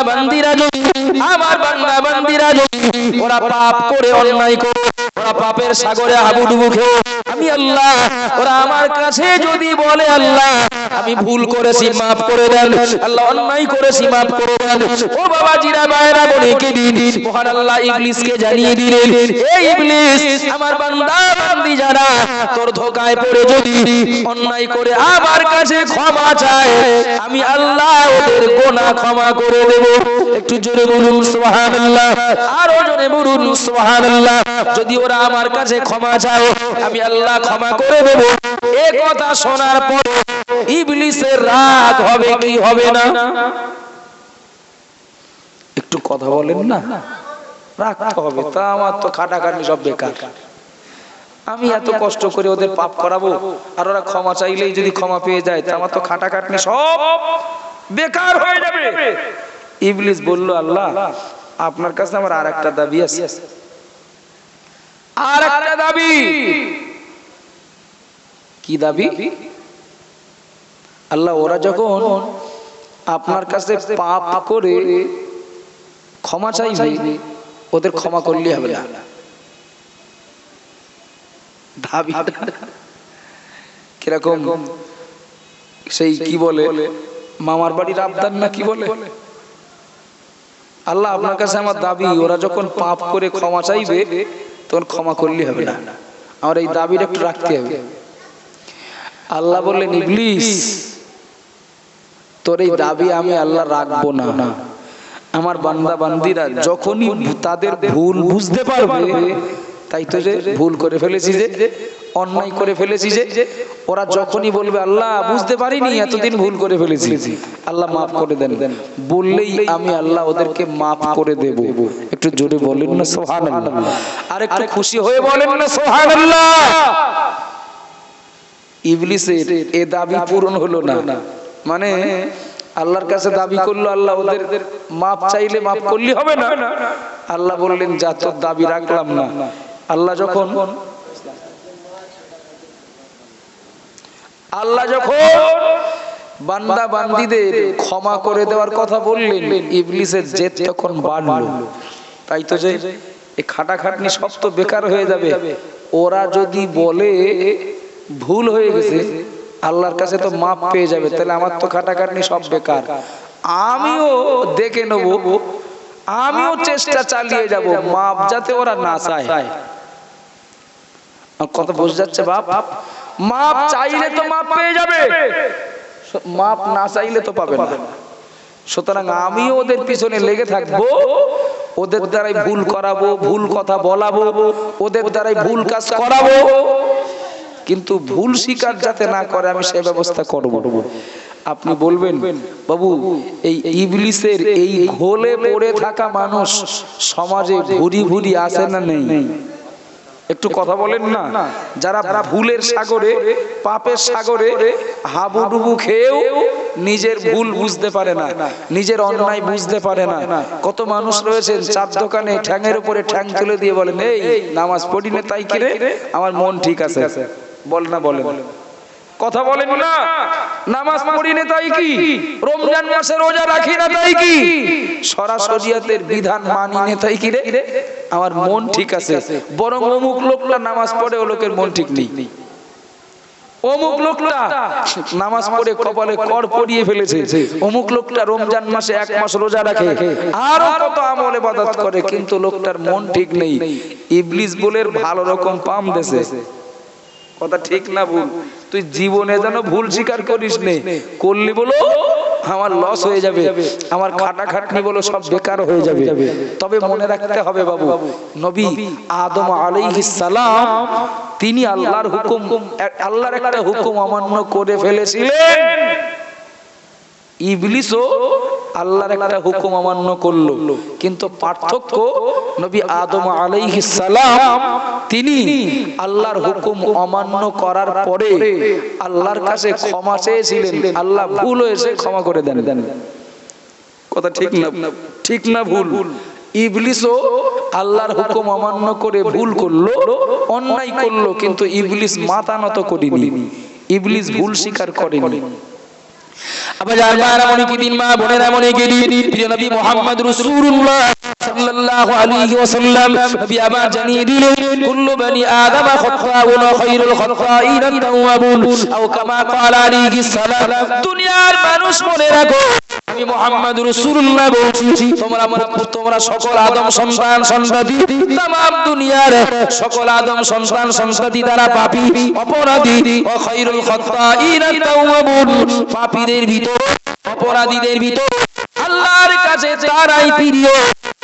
বান্দীরা যদি ওরা পাপ করে অন্যায় করে ওরা পাপের সাগরে হাবুডুবু খেয়ে আমি আল্লাহ ওরা আমার কাছে যদি বলে আল্লাহ আমি ভুল করেছি মাফ করে দেন, আল্লাহ অন্যায় করেছি মাফ করে দেন। ও বাবাজিরা মায়েরা বলে কে দিন মহান আল্লাহ ইবলিসকে জানিয়ে দিলেন, এই ইবলিস আমার বান্দা বান্দি যারা তোর ধোঁকায় পড়ে যদি অন্যায় করে আমার কাছে ক্ষমা চায় আমি আল্লাহ ওদের গুনাহ ক্ষমা করে দেব। একটু জোরে বলুন সুবহানাল্লাহ, আরো জোরে বলুন সুবহানাল্লাহ। যদি ওরা আমার কাছে ক্ষমা চায় আমি আল্লাহ ক্ষমা করে দেব। এই কথা শোনার পর ইবলিসের রাগ হবে কি হবে না? একটু কথা বলেন না, রাগ হবে। তা আমার তো খাটাখাটনি সব বেকার, আমি এত কষ্ট করে ওদের পাপ করাবো আর ওরা ক্ষমা চাইলেই যদি ক্ষমা পেয়ে যায় তা আমার তো খাটাখাটনি সব বেকার হয়ে যাবে। ইবলিস বলল আল্লাহ আপনার কাছে আমার আরেকটা দাবি আছে। আর একটা দাবি, কি দাবি? আল্লাহ ওরা যখন আপনার কাছে পাপ করে ক্ষমা চাইবে, ওদের ক্ষমা করলে হবে না। দাবি কিরকম? সেই কি বলে, মামার বাড়ির আবদার না কি বলে? আল্লাহ আপনার কাছে আমার দাবি, ওরা যখন পাপ করে ক্ষমা চাইবে তখন ক্ষমা করলে হবে না, আমার এই দাবিটা একটু রাখতে হবে। আল্লাহ বললেন, ইবলিস তোর এই দাবি আমি আল্লাহ রাখবো না। আমার বান্দা বান্দিরা যখনই তাদের ভুল বুঝতে পারবে, তাই তো যে ভুল করে ফেলেছি, যে অন্যায় করে ফেলেছি, যে ওরা যখনই বলবে আল্লাহ বুঝতে পারিনি, এতদিন ভুল করে ফেলেছি, আল্লাহ মাফ করে দেন, বললেই আমি আল্লাহ ওদেরকে মাফ করে দেব। একটু জোরে বলেন না সুবহানাল্লাহ, আর একটু খুশি হয়ে বলেন না সুবহানাল্লাহ। ইবলিসের এ দাবি পূরণ হলো না, মানে আল্লাহর কাছে দাবি করলো, আল্লাহ ওদের মাপ চাইলে মাফ করলে হবে না। আল্লাহ বললেন, যা তোর দাবি রাখলাম না। আল্লাহ যখন বান্দা বান্দীদের ক্ষমা করে দেওয়ার কথা বললেন, ইবলিসের জেদ তখন বাড়লো। তাই তো যে এই খাটাখাটনি সব তো বেকার হয়ে যাবে। ওরা যদি বলে ভুল হয়ে গেছে, আল্লাহর কাছে তো মাপ পেয়ে যাবে, তাহলে আমার তো খাটাখাটনি সব বেকার। আমিও দেখে নেব, আমিও চেষ্টা চালিয়ে যাব মাপ যাতে ওরা না চায়। কত বোঝা যাচ্ছে বাপ? মাপ চাইলে তো মাপ পেয়ে যাবে, মাপ না চাইলে তো পাবে না। সুতরাং আমিও ওদের পিছনে লেগে থাকবো, ওদের দ্বারাই ভুল করাবো, ভুল কথা বলাবো, ওদের দ্বারাই ভুল কাজ করাবো, কিন্তু ভুল স্বীকার যাতে না করে আমি সেই ব্যবস্থা করব। আপনি বলবেন, বাবু এই ইবলিসের এই ঘোলে পড়ে থাকা মানুষ সমাজে ভুরি ভুরি আছে না নেই? একটু কথা বলেন না। যারা ভুলের সাগরে, পাপের সাগরে হাবুডুবু খেয়েও নিজের ভুল বুঝতে পারে না, নিজের অন্যায় বুঝতে পারে না। কত মানুষ রয়েছেন চার দোকানে ঠ্যাঙের উপরে ঠ্যাং তুলে দিয়ে বলেন, এই নামাজ পড়ি না তাই কি রে, আমার মন ঠিক আছে। বল না, বলেন, কথা বলেন না। নামাজ পড়ি না তাই কি, রমজান মাসে রোজা রাখি না তাই কি, শরিয়তের বিধান মানি না তাই কি রে, আমার মন ঠিক আছে। বরং অমুক লোকটা নামাজ পড়ে, ও লোকের মন ঠিক নেই। অমুক লোকটা নামাজ পড়ে কপালে কর পরিয়ে ফেলেছে, অমুক লোকটা রমজান মাসে 1 মাস রোজা রাখে, আর কত আমল ইবাদত করে, কিন্তু লোকটার মন ঠিক নেই। ইবলিস বলে ভালো রকম পাম দেছে। কথা ঠিক না ভুল? তুই জীবনে যেন ভুল স্বীকার করিস নে, করলি বলো আমার লস হয়ে যাবে, আমার খাটাখাটনি বলো সব বেকার হয়ে যাবে। তবে মনে রাখতে হবে বাবু, নবী আদম আলাইহিস সালাম তিনি আল্লাহর হুকুম, আল্লাহর একটা হুকুম অমান্য করে ফেলেছিলেন। ইবলিসও আল্লাহর একটা হুকুম অমান্য করলো, কিন্তু পার্থক্য নবী আদম আলাইহিস সালাম তিনি আল্লাহর হুকুম অমান্য করার পরে আল্লাহর কাছে ক্ষমা চেয়েছিলেন, আল্লাহ ভুল হয়েছে ক্ষমা করে দেন। কথা ঠিক না? ঠিক না ভুল? ইবলিসও আল্লাহর হুকুম অমান্য করে ভুল করলো, অন্যায় করলো, কিন্তু ইবলিস মাথা নত করেনি, ইবলিস ভুল স্বীকার করেনি। আবার যারা মনে কি দিন মা বোনেরা মনে কি দিন প্রিয় নবী মুহাম্মদ রাসূলুল্লাহ সাল্লাল্লাহু আলাইহি ওয়াসাল্লাম নবী আবার জানিয়ে দিলেন, কুল্লু বনি আদম খাতাউন খায়রুল খাতাইন তাওয়াবুন, আও কামা ক্বালা আলাইহিস সালাম। দুনিয়ার মানুষ মনে রাখো, আমি মুহাম্মদ রাসূলুল্লাহ বলছি, তোমরা সকল আদম সন্তান সন্ততি, तमाम দুনিয়ার সকল আদম সন্তান সন্ততি দ্বারা পাপী, অপরাধী। ও খায়রুল খাতাইন তাওয়াবুন, পাপীদের ভিতর, অপরাধীদের ভিতর আল্লাহর কাছে তারাই প্রিয়,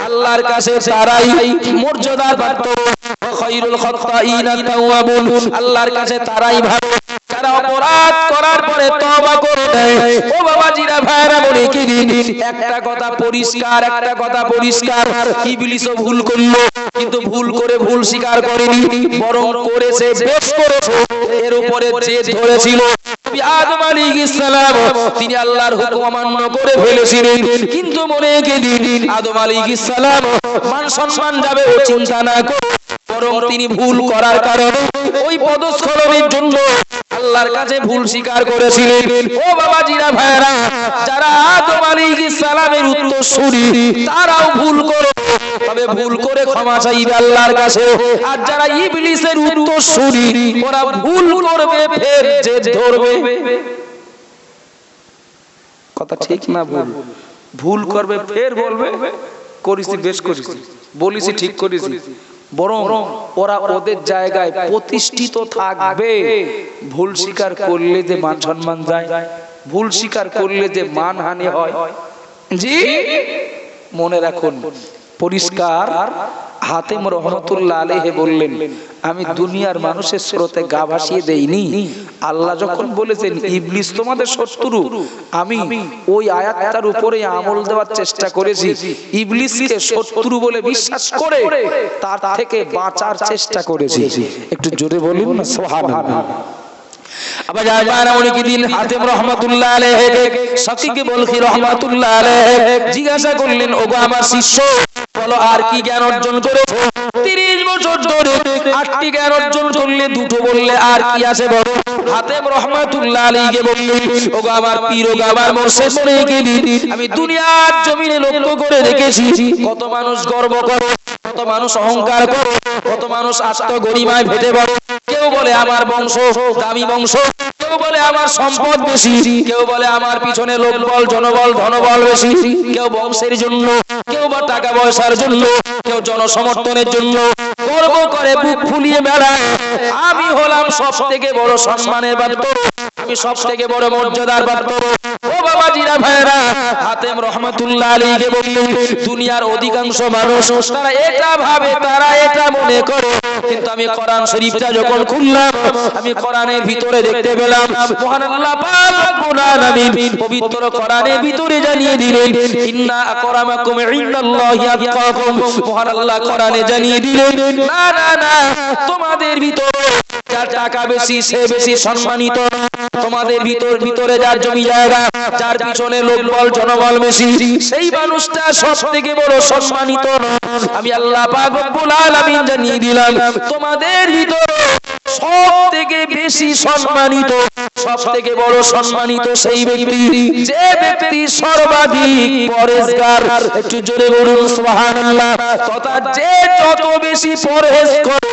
আল্লাহর কাছে তারাই মর্যাদা প্রাপ্ত। ও খায়রুল খাতাইন তাওয়াবুন, আল্লাহর কাছে তারাই ভালো যারা অপরাধ করার পরে তওবা করে দেয়। ও বাবাজিরা ভাইরা বলে কি দিন একটা কথা পরিষ্কার, একটা কথা পরিষ্কার, ইবলিসও ভুল করলো, কিন্তু ভুল করে ভুল স্বীকার করেনি, বরং করেছে, বেশ করেছে। এর উপরে জেদ ধরেছিল। নবী আদম আলাইহিস সালাম তিনি আল্লাহর হুকুম অমান্য করে ফেলেছিলেন, কিন্তু মনে কি দিন আদম আলাইহিস সালাম মান সম্মান যাবে ও চিন্তা না করে বরং তিনি ভুল করার কারণে ওই পদস্খলনের জন্য আল্লাহর কাছে ভুল স্বীকার করেছিলেন। ও বাবাজিরা ভাইরা, যারা আদম আলাইহিস সালামের উত্তরসূরি তারাও ভুল করে, তবে ভুল করে ক্ষমা চাইবে আল্লাহর কাছে। আর যারা ইবলিসের উত্তরসূরি ওরা ভুল করবে ফের জেদ ধরবে। কথা ঠিক না ভুল? ভুল করবে ফের বলবে করেছি, বেশ করেছি, বলেছি, ঠিক করেছি। বরং ওরা ওদের জায়গায় প্রতিষ্ঠিত থাকবে। ভুল স্বীকার করলে যে মান সম্মান যায়, ভুল স্বীকার করলে যে মানহানি হয়, জি মনে রাখুন। পরিষ্কার হাতেম রহমতুল্লাহ আলাইহি বললেন, আমি দুনিয়ার মানুষের স্রোতে গা ভাসিয়ে দেইনি। আল্লাহ যখন বলেছেন ইবলিস তোমাদের শত্রু, আমি ওই আয়াতটার উপরে আমল দেওয়ার চেষ্টা করেছি। ইবলিসকে শত্রু বলে বিশ্বাস করে তার থেকে বাঁচার চেষ্টা করেছি। একটু জোরে বলুন না সুবহানাল্লাহ। আবার যারা উনি কি দিন হাতেম রহমাতুল্লাহ আলাইহি সাকিকে বলখি রহমাতুল্লাহ আলাইহি জিজ্ঞাসা করলেন, ওগো আমার শিষ্য, বলো আর কি জ্ঞান অর্জন করেছো? 30 বছর ধরে 8টি জ্ঞান অর্জন করলে, দুটো বললে আর কি আছে বলো? হাতেম রহমাতুল্লাহ আলাইহি বললেন, ওগো আমার পীর, ওগো আমার মুর্শিদ, মনে কি দিন আমি দুনিয়ার জমিনে লক্ষ্য করে দেখেছি কত মানুষ গর্ব করে, কত মানুষ অহংকার করে, কত মানুষ আত্মগরিমায় ভেটে পড়ে। কেউ বলে আমার বংশ দামি বংশ, কেউ বলে আমার সম্পদ বেশি, কেউ বলে আমার পিছনে লোকবল জনবল ধনবল বেশি, কেউ বংশের জন্য, কেউ বা টাকা পয়সার জন্য, কেউ জনসমর্থনের জন্য গর্ব করে বুক ফুলিয়ে বেড়ায়। আমি হলাম সব থেকে বড় সম্মানের পাত্র, আমি সব থেকে বড় মর্যাদার পাত্র। ও বাবাজিরা ভাইরা, হাতেম রহমাতুল্লাহ আলাইহি বললেন, দুনিয়ার অধিকাংশ মানুষ তারা এটা ভাবে, তারা এটা মনে করে, কিন্তু আমি কোরআন শরীফটা যখন খুললাম, আমি কোরআনের ভিতরে দেখতে পেলাম মহান আল্লাহ পাক রব্বুল আলামিন পবিত্র কোরআনের ভিতরে জানিয়ে দিলেন, ইন্না আকরামাকুম ইনদাল্লাহি আতকাকুম। মহান আল্লাহ কোরআনে জানিয়ে দিলেন, না না না, তোমাদের ভিতরে যার টাকা বেশি সে বেশি সম্মানিত, তোমাদের ভিতরে যার জমি জায়গা, যার পিছনে লোকবল জনবল বেশি, সেই মানুষটা সবথেকে বড় সম্মানিত। আমি আল্লাহ পাক রব্বুল আলামিন জানিয়ে দিলাম, তোমাদের ভিতরে সবথেকে বেশি সম্মানিত, সবথেকে বড় সম্মানিত সেই ব্যক্তি যে ব্যক্তি সর্বাধিক পরহেজগার। একটু জোরে বলুন সুবহানাল্লাহ। তথা যে যত বেশি পরহেজ করে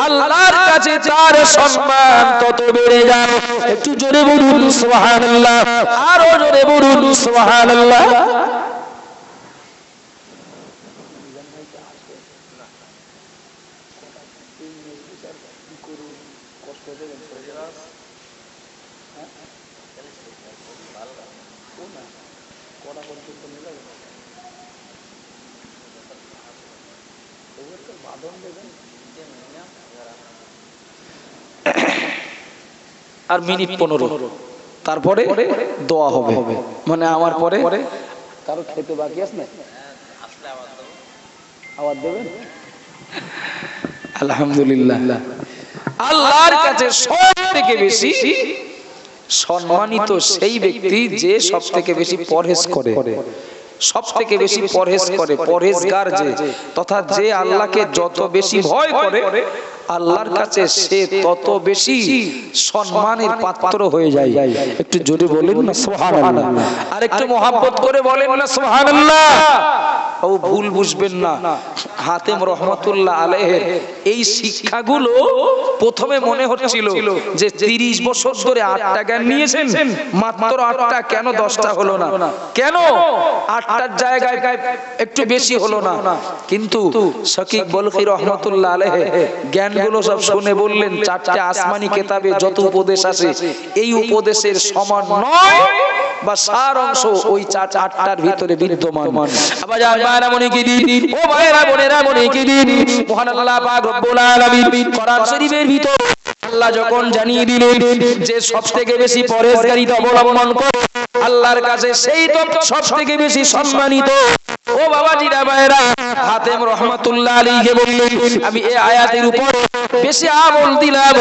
আল্লাহর কাছে তার সম্মান তত বেড়ে যায়। একটু জোরে বলুন সুবহানাল্লাহ, আরো জোরে বলুন সুবহানাল্লাহ। আর মিনিট 15, তারপরে দোয়া হবে। মানে আমার পরে কারো খেতে বাকি আছে না? আওয়াজ দেবেন? আলহামদুলিল্লাহ। আল্লাহর কাছে সবথেকে বেশি সম্মানিত সেই ব্যক্তি যে সবথেকে বেশি পরহেজ করে, সবথেকে বেশি পরহেজ করে, পরহেজগার যে, তথা যে আল্লাহকে যত বেশি ভয় করে আল্লাহর কাছে সে তত বেশি সম্মানের পাত্র হয়ে যায়। একটু জোরে বলেন না সুবহানাল্লাহ, আর একটু মহব্বত করে বলেন না সুবহানাল্লাহ। ও ভুল বুঝবেন না, হাতেম রহমাতুল্লাহ আলাইহির এই শিক্ষাগুলো প্রথমে মনে হচ্ছিল যে 30 বছর ধরে 8টা জ্ঞান নিয়েছেন, মাত্র 8টা কেন 10টা হলো না, কেন 8টার জায়গায় একটু বেশি হলো না। কিন্তু শাকিক বলখি রহমাতুল্লাহ আলাইহি জ্ঞানগুলো সব শুনে বললেন, 4টে আসমানি কিতাবে যত উপদেশ আছে এই উপদেশের সমান নয় বা সার অংশ ওই 8টার ভিতরে বিদ্যমান। আবার যারা মনে কি দিন, ও ভাইরা বোনেরা মনে কি দিন, মহান আল্লাহ পাক রব্বুল আলামিন কোরআন শরীফের ভিতর আল্লাহ যখন জানিয়ে দিলেন যে সবথেকে বেশি পরহেজগারিতা অবলম্বন করে আল্লাহর কাছে সেই তো সবথেকে বেশি সম্মানিত। ও বাবাজিরা ভাইরা, হাতেম রহমাতুল্লাহ আলাইহি বললেন, আমি এই আয়াতের উপরে বেশি আমল দিলাম,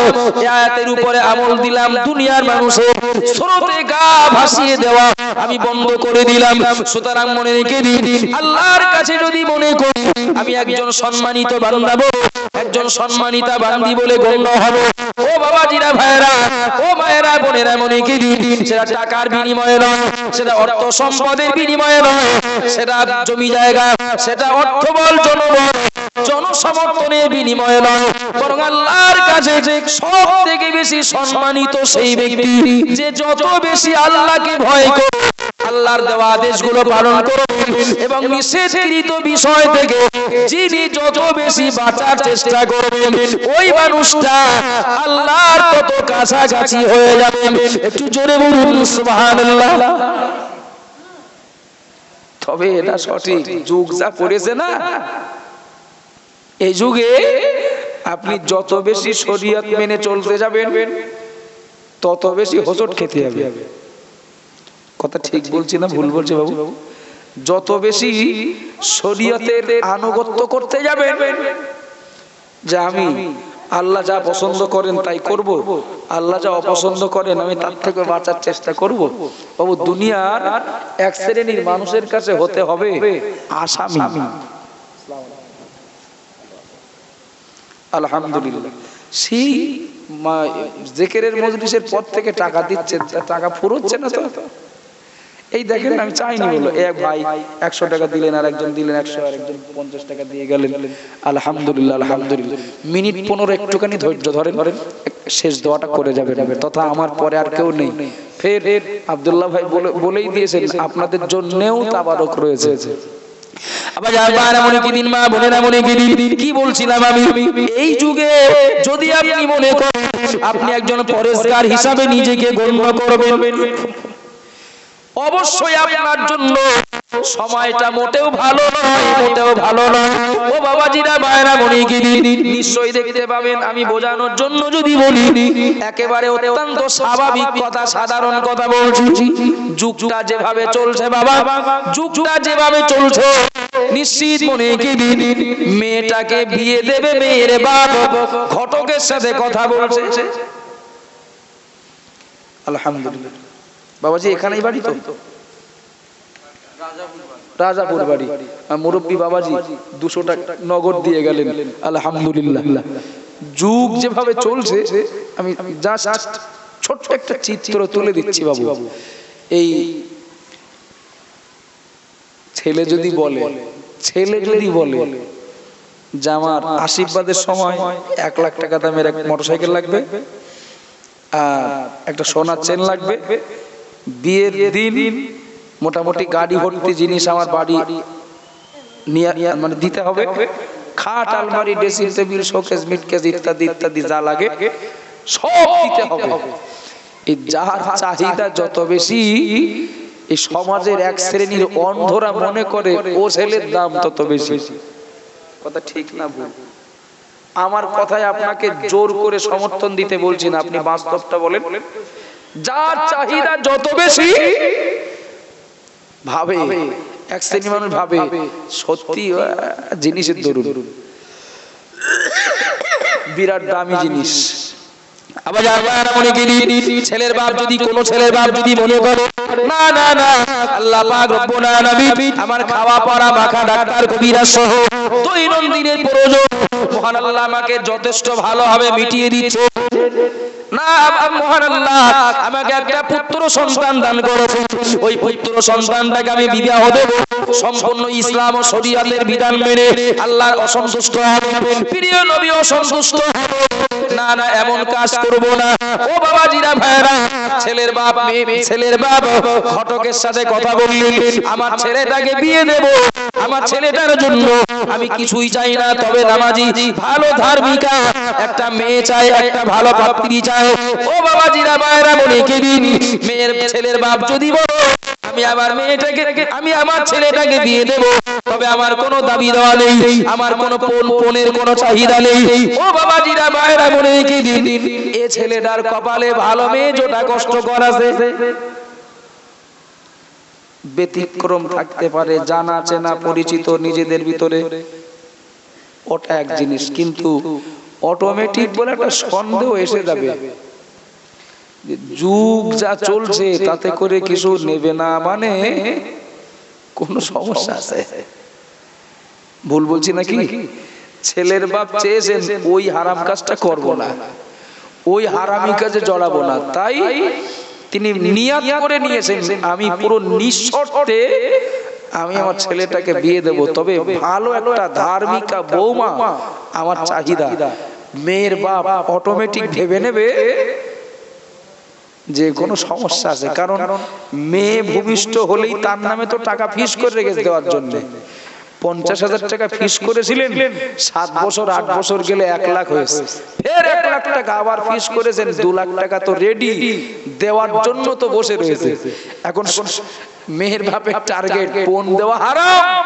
এই আয়াতের উপরে আমল দিলাম দুনিয়ার মানুষের স্রোতে গা ভাসিয়ে দেওয়া, আমি বন্ধ করে দিলাম। সুতরাং মনে রেখে দিন, আল্লাহর কাছে যদি মনে করি আমি একজন সম্মানিত বান্দা, একজন সম্মানিতা বান্দি বলে গণ্য হব, ও বাবাজিরা, ভাইরা, ও মায়েরা, বোনেরা, মনে রেখে দিন, সেটা টাকার বিনিময়ে নয়, সেটা অর্থ সম্পদের বিনিময়ে নয়, সেটা জমি জায়গা, সেটা অর্থবল, জনবল, জনসমর্থনের বিনিময়ে নয়, বরং আল্লাহর কাছে সব থেকে বেশি সম্মানিত সেই ব্যক্তি যে যত বেশি আল্লাহকে ভয় করে, আল্লাহর দেওয়া আদেশগুলো পালন করবেন এবং নিষেধকৃত বিষয় থেকে যিনি যত বেশি বাঁচার চেষ্টা করবেন, ওই মানুষটা আল্লাহর কত কাছাকাছি হয়ে যাবেন। একটু জোরে বলুন সুবহানাল্লাহ। তবে এটা সঠিক, যুগ যা পড়েছে না, এই যুগে আপনি যত বেশি শরীয়ত মেনে চলতে যাবেন তত বেশি হোঁচট খেতে হবে। কথা ঠিক বলছি না ভুল বলছি বাবু? যত বেশি শরীয়তের আনুগত্য করতে যাবেন, যে আমি আল্লাহ যা পছন্দ করেন তাই করব, আল্লাহ যা অপছন্দ করেন আমি তার থেকে বাঁচার চেষ্টা করব, বাবু দুনিয়ার এক শ্রেণীর মানুষের কাছে হতে হবে আসামি। আলহামদুলিল্লাহ, সেই জিকিরের মজলিসের পর থেকে টাকা দিচ্ছেন, টাকা ফুরোচ্ছে না তো। এই দেখেন, আমি চাইনি বলো, এক ভাই 100 টাকা দিলেন, আর একজন দিলেন 100, আর একজন 50 টাকা দিয়ে গেলেন। আলহামদুলিল্লাহ, আলহামদুলিল্লাহ। মিনিট 15 একটুখানি ধৈর্য ধরেন, শেষ দোয়াটা করে যাবেন। তথা আমার পরে আর কেউ নেই। ফের আব্দুল্লাহ ভাই বলেই দিয়েছেন আপনাদের জন্যও তাবারক রয়েছে। কি বলছিলাম আমি? এই যুগে যদি আপনি মনে করেন আপনি একজন পরেশগার হিসাবে নিজেকে গণ্য করবেন, অবশ্যই আপনার জন্য সময়টা মোটেও ভালো নয়, মোটেও ভালো নয়। ও বাবাজিরা, ভাইরা, মনে নিশ্চয়ই দেখতে পাবেন। আমি বোঝানোর জন্য যদি বলি, একেবারে অত্যন্ত স্বাভাবিক কথা, সাধারণ কথা বলছি। যুগটা যেভাবে চলছে বাবা, যুগটা যেভাবে চলছে, নিশ্চিত মনে কি দিন মেয়েটাকে বিয়ে দেবে মেয়ের বাপ ঘটকের সাথে কথা বলছে। আলহামদুলিল্লাহ বাবাজি, এখানেই বাড়ি তো? রাজাপুর বাড়ি। মুরব্বী বাবাজি 200 টাকা নগদ দিয়ে গেলেন। আলহামদুলিল্লাহ। যুগ যেভাবে চলছে, আমি জাস্ট ছোট্ট একটা চিত্র তুলে দিচ্ছি বাবু। এই ছেলে যদি বলে যে আমার আশীর্বাদের সময় 1 লাখ টাকা দামের এক মোটরসাইকেল লাগবে, আর একটা সোনার চেন লাগবে, বিয়ের দিন মোটামুটি গাড়ি ভর্তি জিনিস আমার বাড়ি নিয়ে মানে দিতে হবে, খাট, আলমারি, ড্রেসিং টেবিল, শোকেস, মিটকেস ইত্যাদি ইত্যাদি যা লাগে সব দিতে হবে। এই যার চাহিদা যত বেশি, এই সমাজের এক শ্রেণীর অন্ধরা মনে করে ও ছেলের দাম তত বেশি। কথা ঠিক না ভুল? আমার কথায় আপনাকে জোর করে সমর্থন দিতে বলছি না, আপনি বাস্তবটা বলেন। যার চাহিদা যত বেশি ভাবে, এক শ্রেণী মানুষ ভাবে সত্যি জিনিসের দরুন বিরাট দামি জিনিস। আবার ছেলের বাপ যদি, কোন ছেলের বাপ যদি মনে করে না না না, আল্লাহ পাক রব্বুল আলামিন আমার খাওয়া পড়া মাখা ডাক্তার কবিরাজ সহ দৈনন্দিনের প্রয়োজন মহান আল্লাহ আমাকে যথেষ্ট ভালোভাবে মিটিয়ে দিচ্ছে, না মহান আল্লাহ আমাকে একটা পুত্র সন্তান দান করেছে, ওই পুত্র সন্তানটাকে আমি বিবাহ দেব সম্পূর্ণ ইসলাম ও শরীয়তের বিধান মেনে, আল্লাহ অসন্তুষ্ট হবেন, প্রিয় নবী অসন্তুষ্ট হবে না, না এমন কাজ করব না। ও বাবাজিরা, ভাইরা, ছেলের বাপ ঘটকের সাথে কথা বললেন, আমার ছেলেটাকে বিয়ে দেব, আমার ছেলেটার জন্য আমি কিছুই চাই না, তবে নামাজি ভালো ধার্মিকা একটা মেয়ে চাই, একটা ভালো পাত্রী চাই। ও বাবাজিরা, ভাইরা, মনে কে দিন মেয়ের ছেলের বাপ যদি বলো আমি আমার ছেলেটাকে দিয়ে দেব, তবে আমার কোনো দাবি দেওয়া নেই, আমার কোনো পণের কোনো চাহিদা নেই। ও বাবাজিরা, ভাইরা, মনে কে দিন এ ছেলেটার কপালে ভালো মেয়ে জোটা কষ্টকর আছে। ব্যতিক্রম থাকতে পারে, জানা চেনা পরিচিত নিজেদের ভিতরে, ওটা এক জিনিস, কিন্তু অটোমেটিক বলে একটা সন্দেহ এসে যাবে যুগ যা চলছে তাতে করে কিছু নেবে না মানে কোন সমস্যা আছে? ভুল বলছি নাকি? ছেলের বাপ চেয়েছেন ওই হারাম কাজটা করব না, ওই হারামি কাজে জড়াবো না, তাই তিনি নিয়াত করে নিয়েছেন আমি পুরো নিঃশর্তে আমি আমার ছেলেটাকে বিয়ে দেব, তবে ভালো একটা ধার্মিকা বৌমা আমার চাহিদা। মেয়ের বাপ অটোমেটিক ভেবে নেবে যে কোনো সমস্যা আছে, কারণ মেয়ে ভূমিষ্ঠ হলেই তার নামে তো টাকা ফিস করে রেখে দেওয়ার জন্য 50,000 টাকা ফিস করেছিলেন, 7 বছর 8 বছর গেলে 1 লাখ হয়েছে, ফের 1 লাখ টাকা আবার ফিস করেছেন, 2 লাখ টাকা তো রেডি দেওয়ার জন্য তো বসে রয়েছে। এখন মেয়ের বাপের টার্গেট পণ দেওয়া হারাম,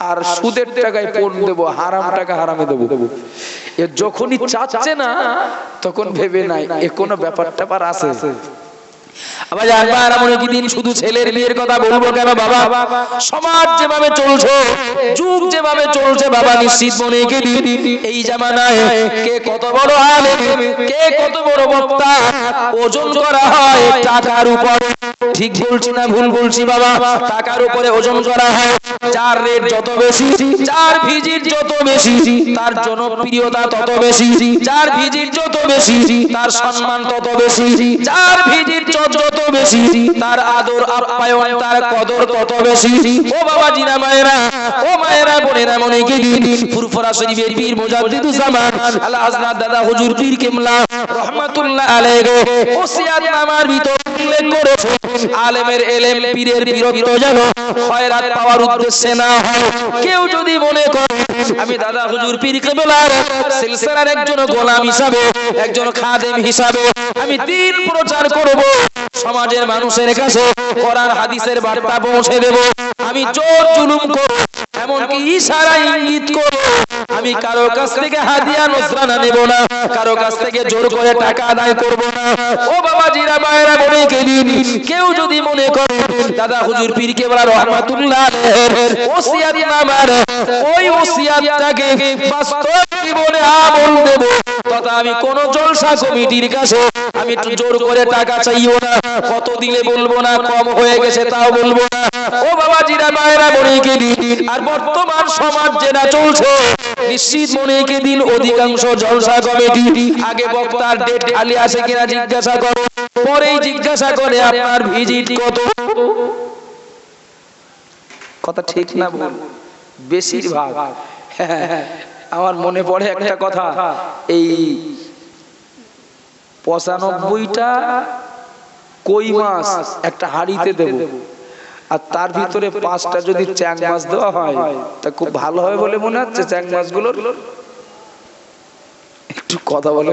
আর সুদের টাকায় পণ দেব, হারাম টাকা হারামে দেব। এ যখনই চাচ্ছে না তখন ভেবে নাই এ কোনো ব্যাপার ট্যাপার আছে। আবার জানবার এমন কি দিন শুধু ছেলের বিয়ের কথা বলবো কেন বাবা, সমাজ যেভাবে চলছে, যুগ যেভাবে চলছে বাবা, নিশ্চিত মনে কি দিন এই জামানায় কে কত বড় আলেম, কে কত বড় বক্তা ওজন করা হয় টাকার উপরে। ঠিক বলছি না ভুল বলছি বাবা? টাকার উপরে ওজন করা হয়। যার রেট যত বেশি, যার ভিজিট যত বেশি, তার জনপ্রিয়তা তত বেশি, যার ভিজিট যত বেশি তার সম্মান তত বেশি, যার ভিজিট যত বেশি তার আদর আপ্যায়ন তার কদর তত বেশি। ও বাবা জিনা মায়েরা, ও মায়েরা বোনেরা, মনে কি দিন ফুরফুরা শরীফের পীর মুজাদ্দিদুজ জামান আল হাজরাত দাদা হুজুর পীর কিবলা রাহমাতুল্লাহ আলাইহি ওসিয়াত নামার ভিতর উল্লেখ করেছে আলেমের এলেম পীরের বীরত্ব যেন খয়রাত পাওয়ার উদ্দেশ্যে না হয়। কেউ যদি মনে করে আমি দাদা হুজুর পীর কিবলার সিলসিলার একজন গোলাম হিসাবে, একজন খাদেম হিসাবে আমি দ্বীন প্রচার করব, সমাজের মানুষের কাছে কোরআন হাদিসের বার্তা পৌঁছে দেব, আমি জোর জুলুম করব, এমনকি ইশারা ইঙ্গিত করব, আমি কারো কাছ থেকে হাদিয়া নজরানা নেব না, কারো কাছ থেকে জোর করে টাকা আদায় করব না। ও বাবা জিরা মায়েরা মনে দিন কেউ যদি মনে করে দাদা হুজুর পীর কেবলা রাহমাতুল্লাহ আলাইহির ওসিয়াত নামার ওই ওসিয়াতটাকে বাস্তব জীবনে আমল দেব, তথা আমি কোন জলসা কমিটির কাছে আমি একটু জোর করে টাকা চাইও না, কত দিলে বলবো না, কম হয়ে গেছে তাও বলবো না। ও বাবা জিরা মায়েরা মনে দিন, আর বর্তমান সমাজ যেটা চলছে নিশ্চিত মনে দিন অধিকাংশ জলসা কমিটি আগে বক্তার ডেট খালি আছে কিনা জিজ্ঞাসা করে, পরেই জিজ্ঞাসা করে আপনার ভিজিট কত। কথা ঠিক না ভুল? বেশিরভাগ আমার মনে পড়ে একটা কথা, এই 95টা কই মাছ একটা হাড়িতে দেব, আর তার ভিতরে 5টা যদি চ্যাং মাছ দেওয়া হয় তা খুব ভালো হবে বলে মনে হচ্ছে। চ্যাং মাছগুলোর একটু কথা বলে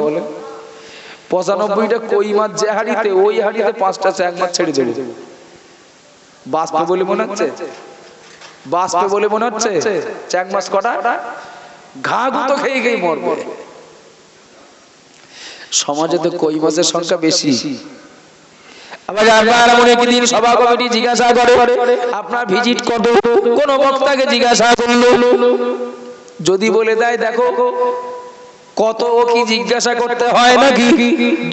95টা কই মাছ যে হাড়িতে, ওই হাড়িতে 5টা চ্যাং মাছ ছেড়ে দেবে। বাঁচবে বলে মনে হচ্ছে? বাঁচবে বলে মনে হচ্ছে? চ্যাং মাছ কটা? ঘা গুতো খেয়ে খেয়ে মরবে। সমাজে তো কই মাছের সংখ্যা বেশি। আবার আপনারা মনে কি দিন সভা কমিটি জিজ্ঞাসা করে আপনার ভিজিট কত, কোন বক্তাকে জিজ্ঞাসা করলো, যদি বলে দেয় দেখো কত, ও কি জিজ্ঞাসা করতে হয় নাকি?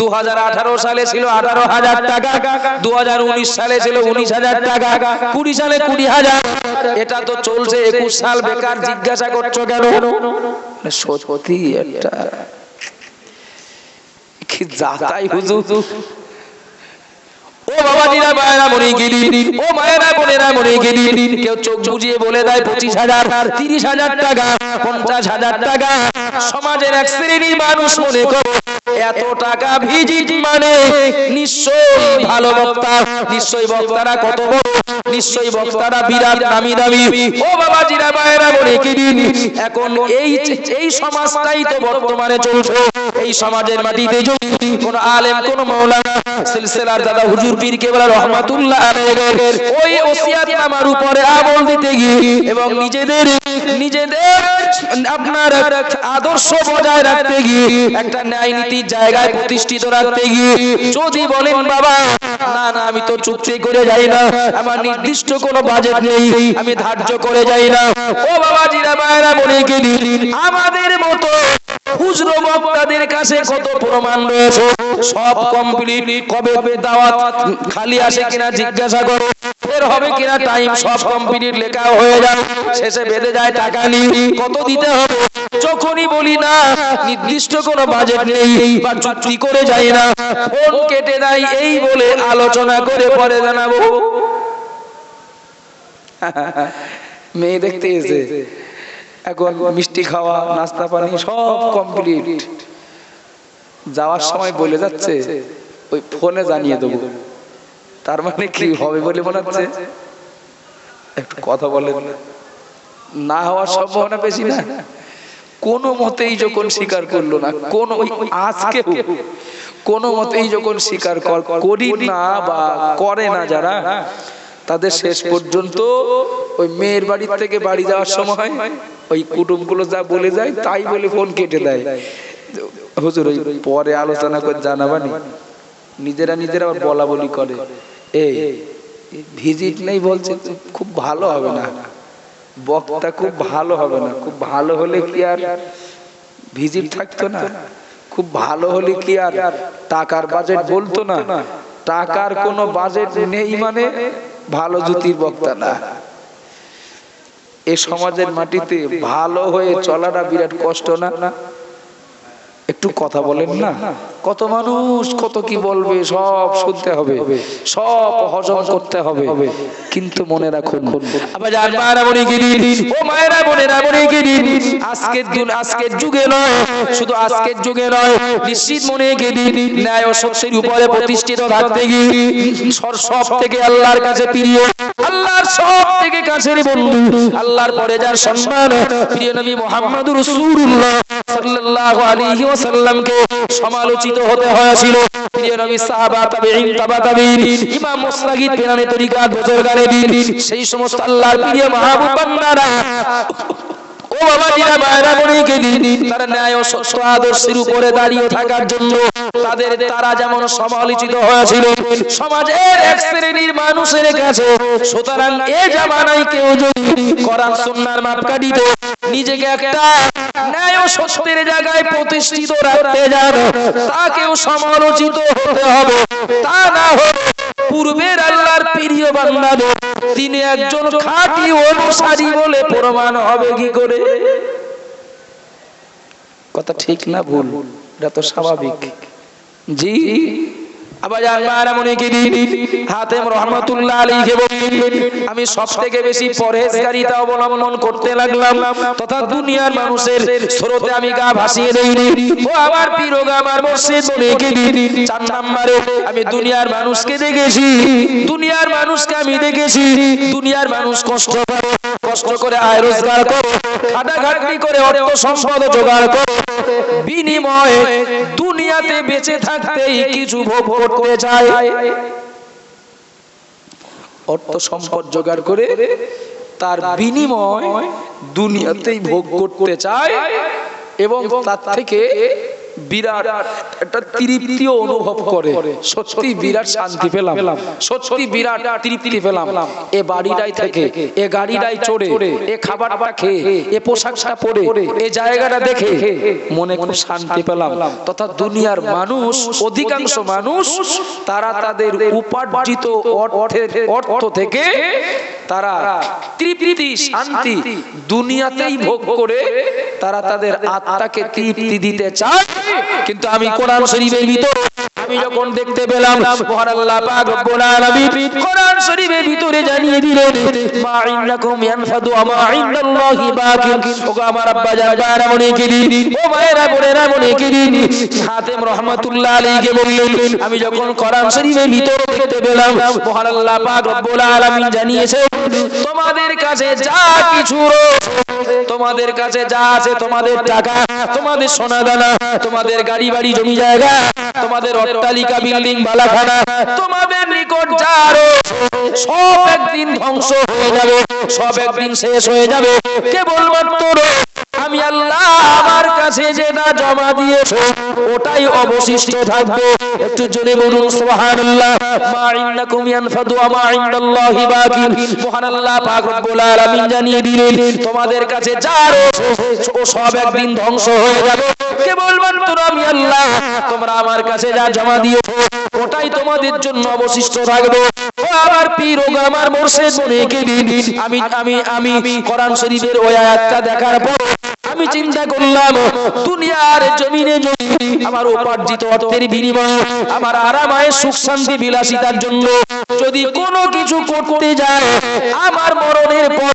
2018 সালে ছিল 18,000 টাকা, 2019 সালে ছিল 19,000 টাকা, 20 সালে 20,000, এটা তো চলছে 21 সাল, বেকার জিজ্ঞাসা করছো কেন? সত্যি একটা কি যাতাই হুজুর। ও বাবা জিরা মায়েরা মনে গেলি, ও মায়েরা বোনেরা মনে গেলি, কেউ চোখ বুজিয়ে বলে দেয় 25,000, 30,000 টাকা, 50,000 টাকা। সমাজের এক শ্রেণীর মানুষ মনে করে এত টাকা ভিজিট মানে নিশ্চয়ই ভালো বক্তা, নিশ্চয়ই বক্তারা কত বড়, নিশ্চয়ই বক্তারা বিরাট দামি দামি। ও বাবা জিরা মায়েরা মনে গেলি, এখন এই সমাজটাই তো বর্তমানে চলছে। এই সমাজের মাটিতে যদি কোন আলেম, কোন মাওলানা সিলসিলার দাদা হুজুর পীর কেবলা রাহমাতুল্লাহ আলাইহির ওই ওসিয়াত নামার উপরে আমল দিতে গিয়ে এবং নিজেদের আপনার আদর্শ বজায় রাখতে গিয়ে একটা ন্যায় নীতির জায়গায় প্রতিষ্ঠিত রাখতে গিয়ে যদি বলেন বাবা না না আমি তো চুক্তি করে যাই না, আমার নির্দিষ্ট কোনো বাজেট নেই, আমি ধার্য করে যাই না, ও বাবা জিরা মায়েরা বলে গেলি আমাদের মতো খুচরো বক্তাদের কাছে কত প্রমাণ রয়েছে, সব কমপ্লিট। কবে দাওয়াত খালি আসে কিনা জিজ্ঞাসা করো, ফের হবে কিনা টাইম, সব কমপ্লিট লেখা হয়ে যায়, শেষে বেঁধে যায় টাকা নিয়ে কত দিতে হবে। যখনই বলি না নির্দিষ্ট কোনো বাজেট নেই বা চুক্তি করে যাই না, ফোন কেটে দেয়, এই বলে আলোচনা করে পরে জানাবো। মেয়ে দেখতে এসে এখন মিষ্টি খাওয়া নাস্তা পানি সব কমপ্লিট, যাওয়ার সময় বলে যাচ্ছে ওই ফোনে জানিয়ে দেবো। তার মানে কি হবে বলে মনে হচ্ছে? একটু কথা বলে না হওয়ার সম্ভাবনা বেশি না। কোনো মতেই যখন স্বীকার করলো না, কোন আজকে কোনো মতেই যখন স্বীকার করি না বা করে না যারা, তাদের শেষ পর্যন্ত ওই মেয়ের বাড়ি থেকে বাড়ি যাওয়ার সময় ওই কুটুমগুলো যা বলে যায় তাই বলে ফোন কেটে দেয়। হুজুর ওই পরে আলোচনা করে জানাবানি, নিজেরা আবার বলা বলি করে, এই ভিজিট নেই বলছে, খুব ভালো হবে না, বক্তা খুব ভালো হবে না। খুব ভালো হলে কি আর ভিজিট থাকতো না? খুব ভালো হলে কি আর টাকার বাজেট বলতো না? টাকার কোনো বাজেট নেই মানে ভালো জুতির বক্তা না। এ সমাজের মাটিতে ভালো হয়ে চলাটা বিরাট কষ্ট না? একটু কথা বলেন না। কত মানুষ কত কি বলবে, সব শুনতে হবে, সব হজম করতে হবে। কিন্তু মনে রাখুন, আজকের যুগে নয়, শুধু আজকের যুগে নয়, নিশ্চিত মনে গেদিন ন্যায় ও সত্যের উপরে প্রতিষ্ঠিত থাকতে গিয়ে সব থেকে আল্লাহর কাছে প্রিয়, আল্লাহর সব থেকে কাছের বন্ধু, আল্লাহর পরে যার সম্মান, প্রিয় নবী মুহাম্মদুর রাসূলুল্লাহ সাল্লাল্লাহু আলাইহি ওয়াসাল্লামকে সমালোচিত হতে হয়েছিল। প্রিয় নবী, সাহাবা, তাবেঈন, তাবা তাবেঈন, ইমাম মুসনাগিদ, পেরানে তরিকাত, বুজুর্গানে দ্বীন, সেই সমস্ত আল্লাহর প্রিয় মাহবুব বান্দারা, ও বাবাজিরা, মায়েরা, বোনেরা, তারা ন্যায় ও সত্য আদর্শের উপরে দাঁড়িয়ে থাকার জন্য তারা যেমন সমালোচিত হয়েছিল সমাজের এক শ্রেণীর মানুষের কাছে, সুতরাং এই জামানায় কেউ যদি কোরআন সুন্নাহর মাপকাঠিতে নিজেকে একটা ন্যায় ও সত্যের জায়গায় প্রতিষ্ঠিত রাখতে যাবে, তাকেও সমালোচিত হতে হবে। তা না হলে পূর্বের আল্লাহর প্রিয় বান্দাদের তিনি একজন খাঁটি অনুসারী বলে প্রমাণ হবে কি করে? কথা ঠিক না ভুল? এটা তো স্বাভাবিক। জি হাতেম রহমাতুল্লাহ আলাইহি বলেন, আমি সবথেকে বেশি পরহেজগারিতা অবলম্বন করতে লাগলাম তথা দুনিয়ার মানুষের স্রোতে আমি গা ভাসিয়ে দেইনি। ও আমার পীরগা, আমার মুর্শিদ বলেকে দিন, 4 নম্বরে আমি দুনিয়ার মানুষকে দেখেছি, দুনিয়ার মানুষকে আমি দেখেছি, দুনিয়ার মানুষ কষ্ট করে আয় রোজগার করে, খাটাখাটনি করে অর্থ সম্পদ জোগাড় করে, বিনিময়ে দুনিয়াতে বেঁচে থাকতেই কিছু ভোগ করতে চায়, অর্থ সম্পদ জোগাড় করে তার বিনিময় দুনিয়াতেই ভোগ করতে চায় এবং তার থেকে বিরাট একটা তৃপ্তিও অনুভব করে। সত্যি বিরাট শান্তি পেলাম, সত্যি বিরাট তৃপ্তি পেলাম এ বাড়িটাই থেকে, এ গাড়িটাই চড়ে, এ খাবারটা খেয়ে, এ পোশাকটা পরে, এ জায়গাটা দেখে মনে খুব শান্তি পেলাম। তথা দুনিয়ার মানুষ, অধিকাংশ মানুষ, তারা তাদের উপার্জিত অর্থ থেকে তারা তৃপ্তি, শান্তি দুনিয়াতেই ভোগ করে তারা তাদের আত্মাকে তৃপ্তি দিতে চায়। কিন্তু আমি কোরআন শরীফের ভিতরে আমি যখন দেখতে পেলাম মহান আল্লাহ পাক রব্বুল আলামিন কোরআন শরীফের ভিতরে জানিয়ে দিলেন, মা ইননাকুম ইয়ানফাদু মা ইনদাল্লাহি বাকিন। ওগো আমার আব্বা যারা মনে করি, ও ভাইরা বোনেরা মনে করি, হাতেম রহমাতুল্লাহ আলাইহি বললেন, আমি যখন কোরআন শরীফের ভিতরে দেখতে পেলাম মহান আল্লাহ পাক রব্বুল আলামিন জানিয়েছে, তোমাদের কাছে যা কিছু, তোমাদের কাছে যা আছে, তোমাদের টাকা, তোমাদের সোনা দানা, তোমাদের গাড়ি বাড়ি জমি জায়গা, তোমাদের অট্টালিকা বিল্ডিং বালাখানা, তোমাদের নিকট যা আরো সব একদিন ধ্বংস হয়ে যাবে, সব একদিন শেষ হয়ে যাবে। কেবলমাত্র আমি আল্লাহ আমার কাছে যেটা জমা দিয়েছে ওটাই অবশিষ্ট থাকবে। একটু জোরে বলুন সুবহানাল্লাহ। মা ইন্নাকুম ইয়ানফাদু মা ইনদাল্লাহি বাকিন। মহান আল্লাহ পাক রব্বুল আলামিন জানিয়ে দিলেন, তোমাদের কাছে যা রয়েছে ও সব একদিন ধ্বংস হয়ে যাবে, কে বলবেন তোরা আমি আল্লাহ তোমরা আমার কাছে যা জমা দিয়েছো ওটাই তোমাদের জন্য অবশিষ্ট থাকবে। ও আমার পীর ও আমার মুর্শিদ বনেকে দিন আমি আমি আমি কোরআন শরীফের ওই আয়াতটা দেখার পর আমি চিন্তা করলাম দুনিয়ার জমিনে যদি আমার উপার্জিত অর্থের বিনিময়ে আমার আরামায় সুখ শান্তি বিলাসিতার জন্য যদি কোনো কিছু করতে যায় আমার মরণের পর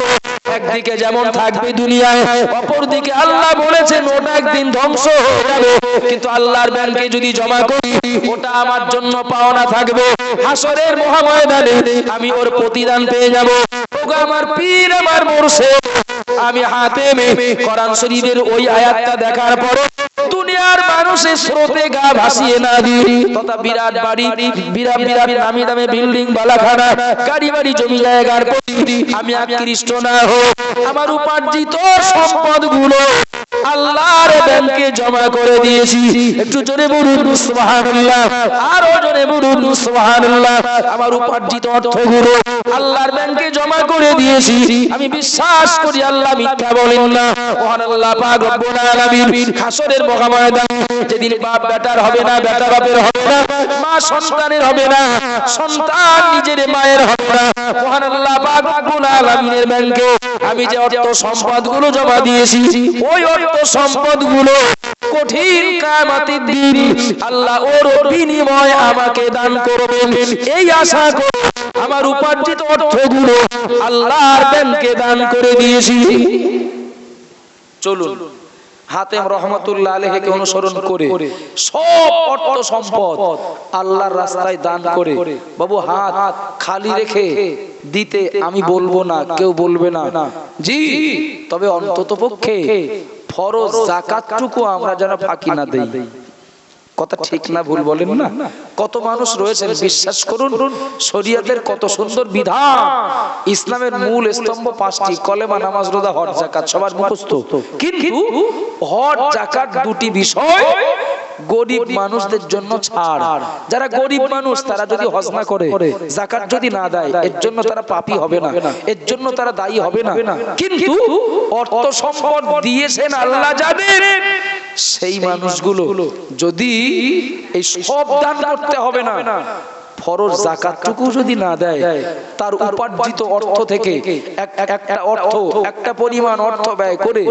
একদিকে যেমন থাকবে দুনিয়ায় অপরদিকে আল্লাহ বলেছেন ওটা একদিন ধ্বংস হয়ে যাবে, কিন্তু আল্লাহর ব্যাংকে যদি জমা করি ওটা আমার জন্য পাওনা থাকবে। হাসরের মহাময়দানে আমি ওর প্রতিদান পেয়ে যাব। ওগো আমার পীর আমার মুর্শিদ আমি হাতে কোরআন শরীফের ওই আয়াতটা দেখার পর দুনিয়ার মানুষের স্রোতে গা ভাসিয়ে না দিই তথা বিরাট বাড়ি বিরাট বিরাট নামি দামে বিল্ডিং বালাখানা গাড়ি বাড়ি জমি জায়গার প্রতি আমি আকৃষ্ট না হই আমার উপার্জিত সম্পদগুলো আল্লাহর ব্যাংকে জমা করে দিয়েছি। একটু জোরে বলুন সুবহানাল্লাহ, আরো জোরে বলুন সুবহানাল্লাহ। আমার উপার্জিত অর্থগুলো আল্লাহর ব্যাংকে জমা করে দিয়েছি। আমি বিশ্বাস করি আল্লাহ মিথ্যা বলেন না। মহান আল্লাহ পাক রব্বুল আলামিন হাসরের মহাময়দানে যেদিন বাপ বেটার হবে না, বেটা বাপের হবে না, মা সন্তানের হবে না, সন্তান নিজের মায়ের হবে না, মহান আল্লাহ পাক রব্বুল আলামিনের ব্যাংকে আমি যে অর্থ সম্পদগুলো জমা দিয়েছি ওই অর্থ সম্পদগুলো কঠিন কিয়ামতের দিন আল্লাহ ওর বিনিময়ে আমাকে দান করবেন এই আশা করে আমার উপার্জিত অর্থগুলো আল্লাহর ব্যাংকে দান করে দিয়েছি। চলুন হাতেম রহমাতুল্লাহ আলাইহিকে অনুসরণ করে সব অর্থ সম্পদ আল্লাহর রাস্তায় দান করে বাবু হাত খালি রেখে দিতে আমি বলবো না, কেউ বলবে না জি, তবে অন্ততপক্ষে ফরজ যাকাতটুকু আমরা যেন ফাঁকি না দেই। কথা ঠিক না ভুল বলেন না? কত মানুষ রয়েছেন বিশ্বাস করুন শরীয়তের কত সুন্দর বিধান, ইসলামের মূল স্তম্ভ পাঁচটি কলেমা নামাজ রোজা হজ যাকাত সবার মুখস্থ, কিন্তু হজ যাকাত দুটি বিষয় গরিব মানুষদের জন্য ছাড়। যারা গরিব মানুষ তারা যদি হজ না করে যাকাত যদি না দেয় এর জন্য তারা পাপী হবে না, এর জন্য তারা দায়ী হবে না, কিন্তু অর্থ সম্পদ দিয়েছেন আল্লাহ যাদের সেই মানুষগুলো যদি এই সব দান করতে হবে না, ফরজ যাকাতটুকু যদি না দেয় তার উপার্জিত অর্থ থেকে একটা অর্থ একটা পরিমাণ অর্থ ব্যয় করে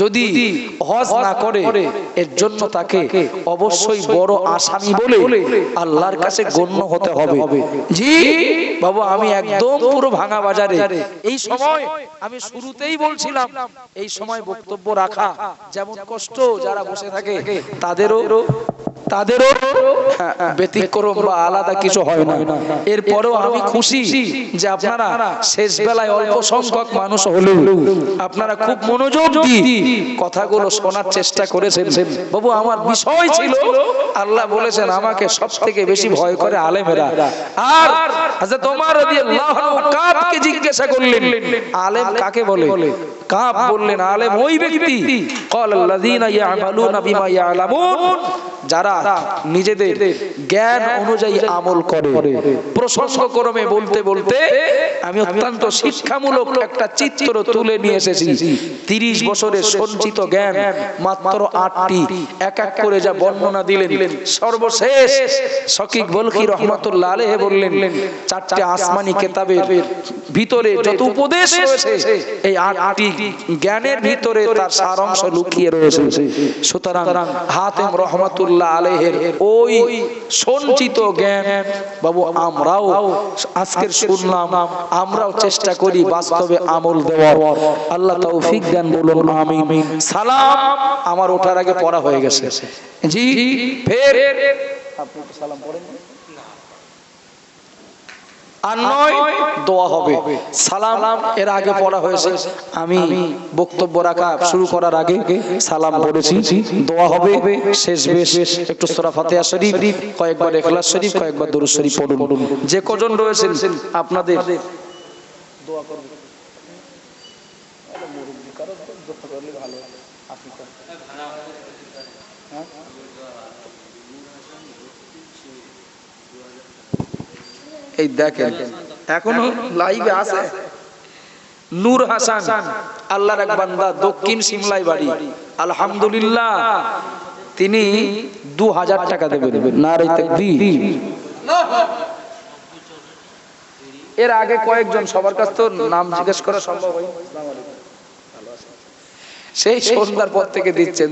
যদি হজ না করে এর জন্য তাকে অবশ্যই বড় আসামি বলে আল্লাহর কাছে গণ্য হতে হবে। জি বাবা, আমি একদম পুরো ভাঙা বাজারে এই সময় আমি শুরুতেই বলছিলাম এই সময় বক্তব্য রাখা যেমন কষ্ট যারা বসে থাকে তাদেরও ব্যতিক্রম বা আলাদা কিছু হয় না। এরপরেও আমি খুশি যে আপনারা শেষ বেলায় অল্প সংখ্যক মানুষ হলেও আপনারা খুব মনোযোগ দিয়ে কথাগুলো শোনার চেষ্টা করেছেন। বাবু আমার বিষয় ছিল আল্লাহ বলেছেন আমাকে সব থেকে বেশি ভয় করে আলেমেরা। আর হযরত ওমর রাদিয়াল্লাহু আনহু কাবকে জিজ্ঞাসা করলেন আলেম কাকে বলে? কাব বললেন আলেম ওই ব্যক্তি ক্বালাল্লাযীনা ইয়ামালুনা বিমা ইয়ালামুন, যারা নিজেদের জ্ঞান অনুযায়ী আমল করে। প্রসঙ্গক্রমে বলতে বলতে আমি অত্যন্ত শিক্ষামূলক একটা চিত্র তুলে নিয়ে এসেছি। 30 বছরের সঞ্চিত জ্ঞান মাত্র 8টি এক এক করে যা বর্ণনা দিলেন। সর্বশেষ শকীক বলখী রহমাতুল্লাহ আলাইহি বললেন 4টে আসমানি কিতাবের ভিতরে যত উপদেশ রয়েছে এই 8টি জ্ঞানের ভিতরে তার সারাংশ লুকিয়ে রয়েছে। সুতরাং হাতেম রহমাতুল্লাহ আলাইহির ওই সঞ্চিত জ্ঞান বাবু আমরাও আজকের শুনলাম, আমরাও চেষ্টা করি বাস্তবে আমল দেওয়ার। আল্লাহ তৌফিক দেন, বলুন আমিন। সালাম আমার ওঠার আগে পড়া হয়ে গেছে। জি ফের আপনি সালাম পড়েন আর নয় দোয়া হবে। সালাম এর আগে পড়া হয়েছে, আমি বক্তব্য রাখা শুরু করার আগে সালাম পড়েছি। দোয়া হবে শেষ বেশ একটু সূরা ফাতিহা শরীফ, কয়েকবার ইখলাস শরীফ, কয়েকবার দরুদ শরীফ পড়ুন। যে কজন রয়েছেন আপনাদের দোয়া করবেন। মুরব্বি কারো দোয়া করলে ভালো। এই দেখেন এখনো লাইভে আছে নূর হাসান, আল্লাহর এক বান্দা, দক্ষিণ সিমলায় বাড়ি। আলহামদুলিল্লাহ তিনি 2000 টাকা দেবেন। নারে তাকবীর। এর আগে কয়েকজন, সবার কাছে তো নাম জিজ্ঞেস করা সম্ভব হয়, সেই সন্ধ্যার পর থেকে দিচ্ছেন।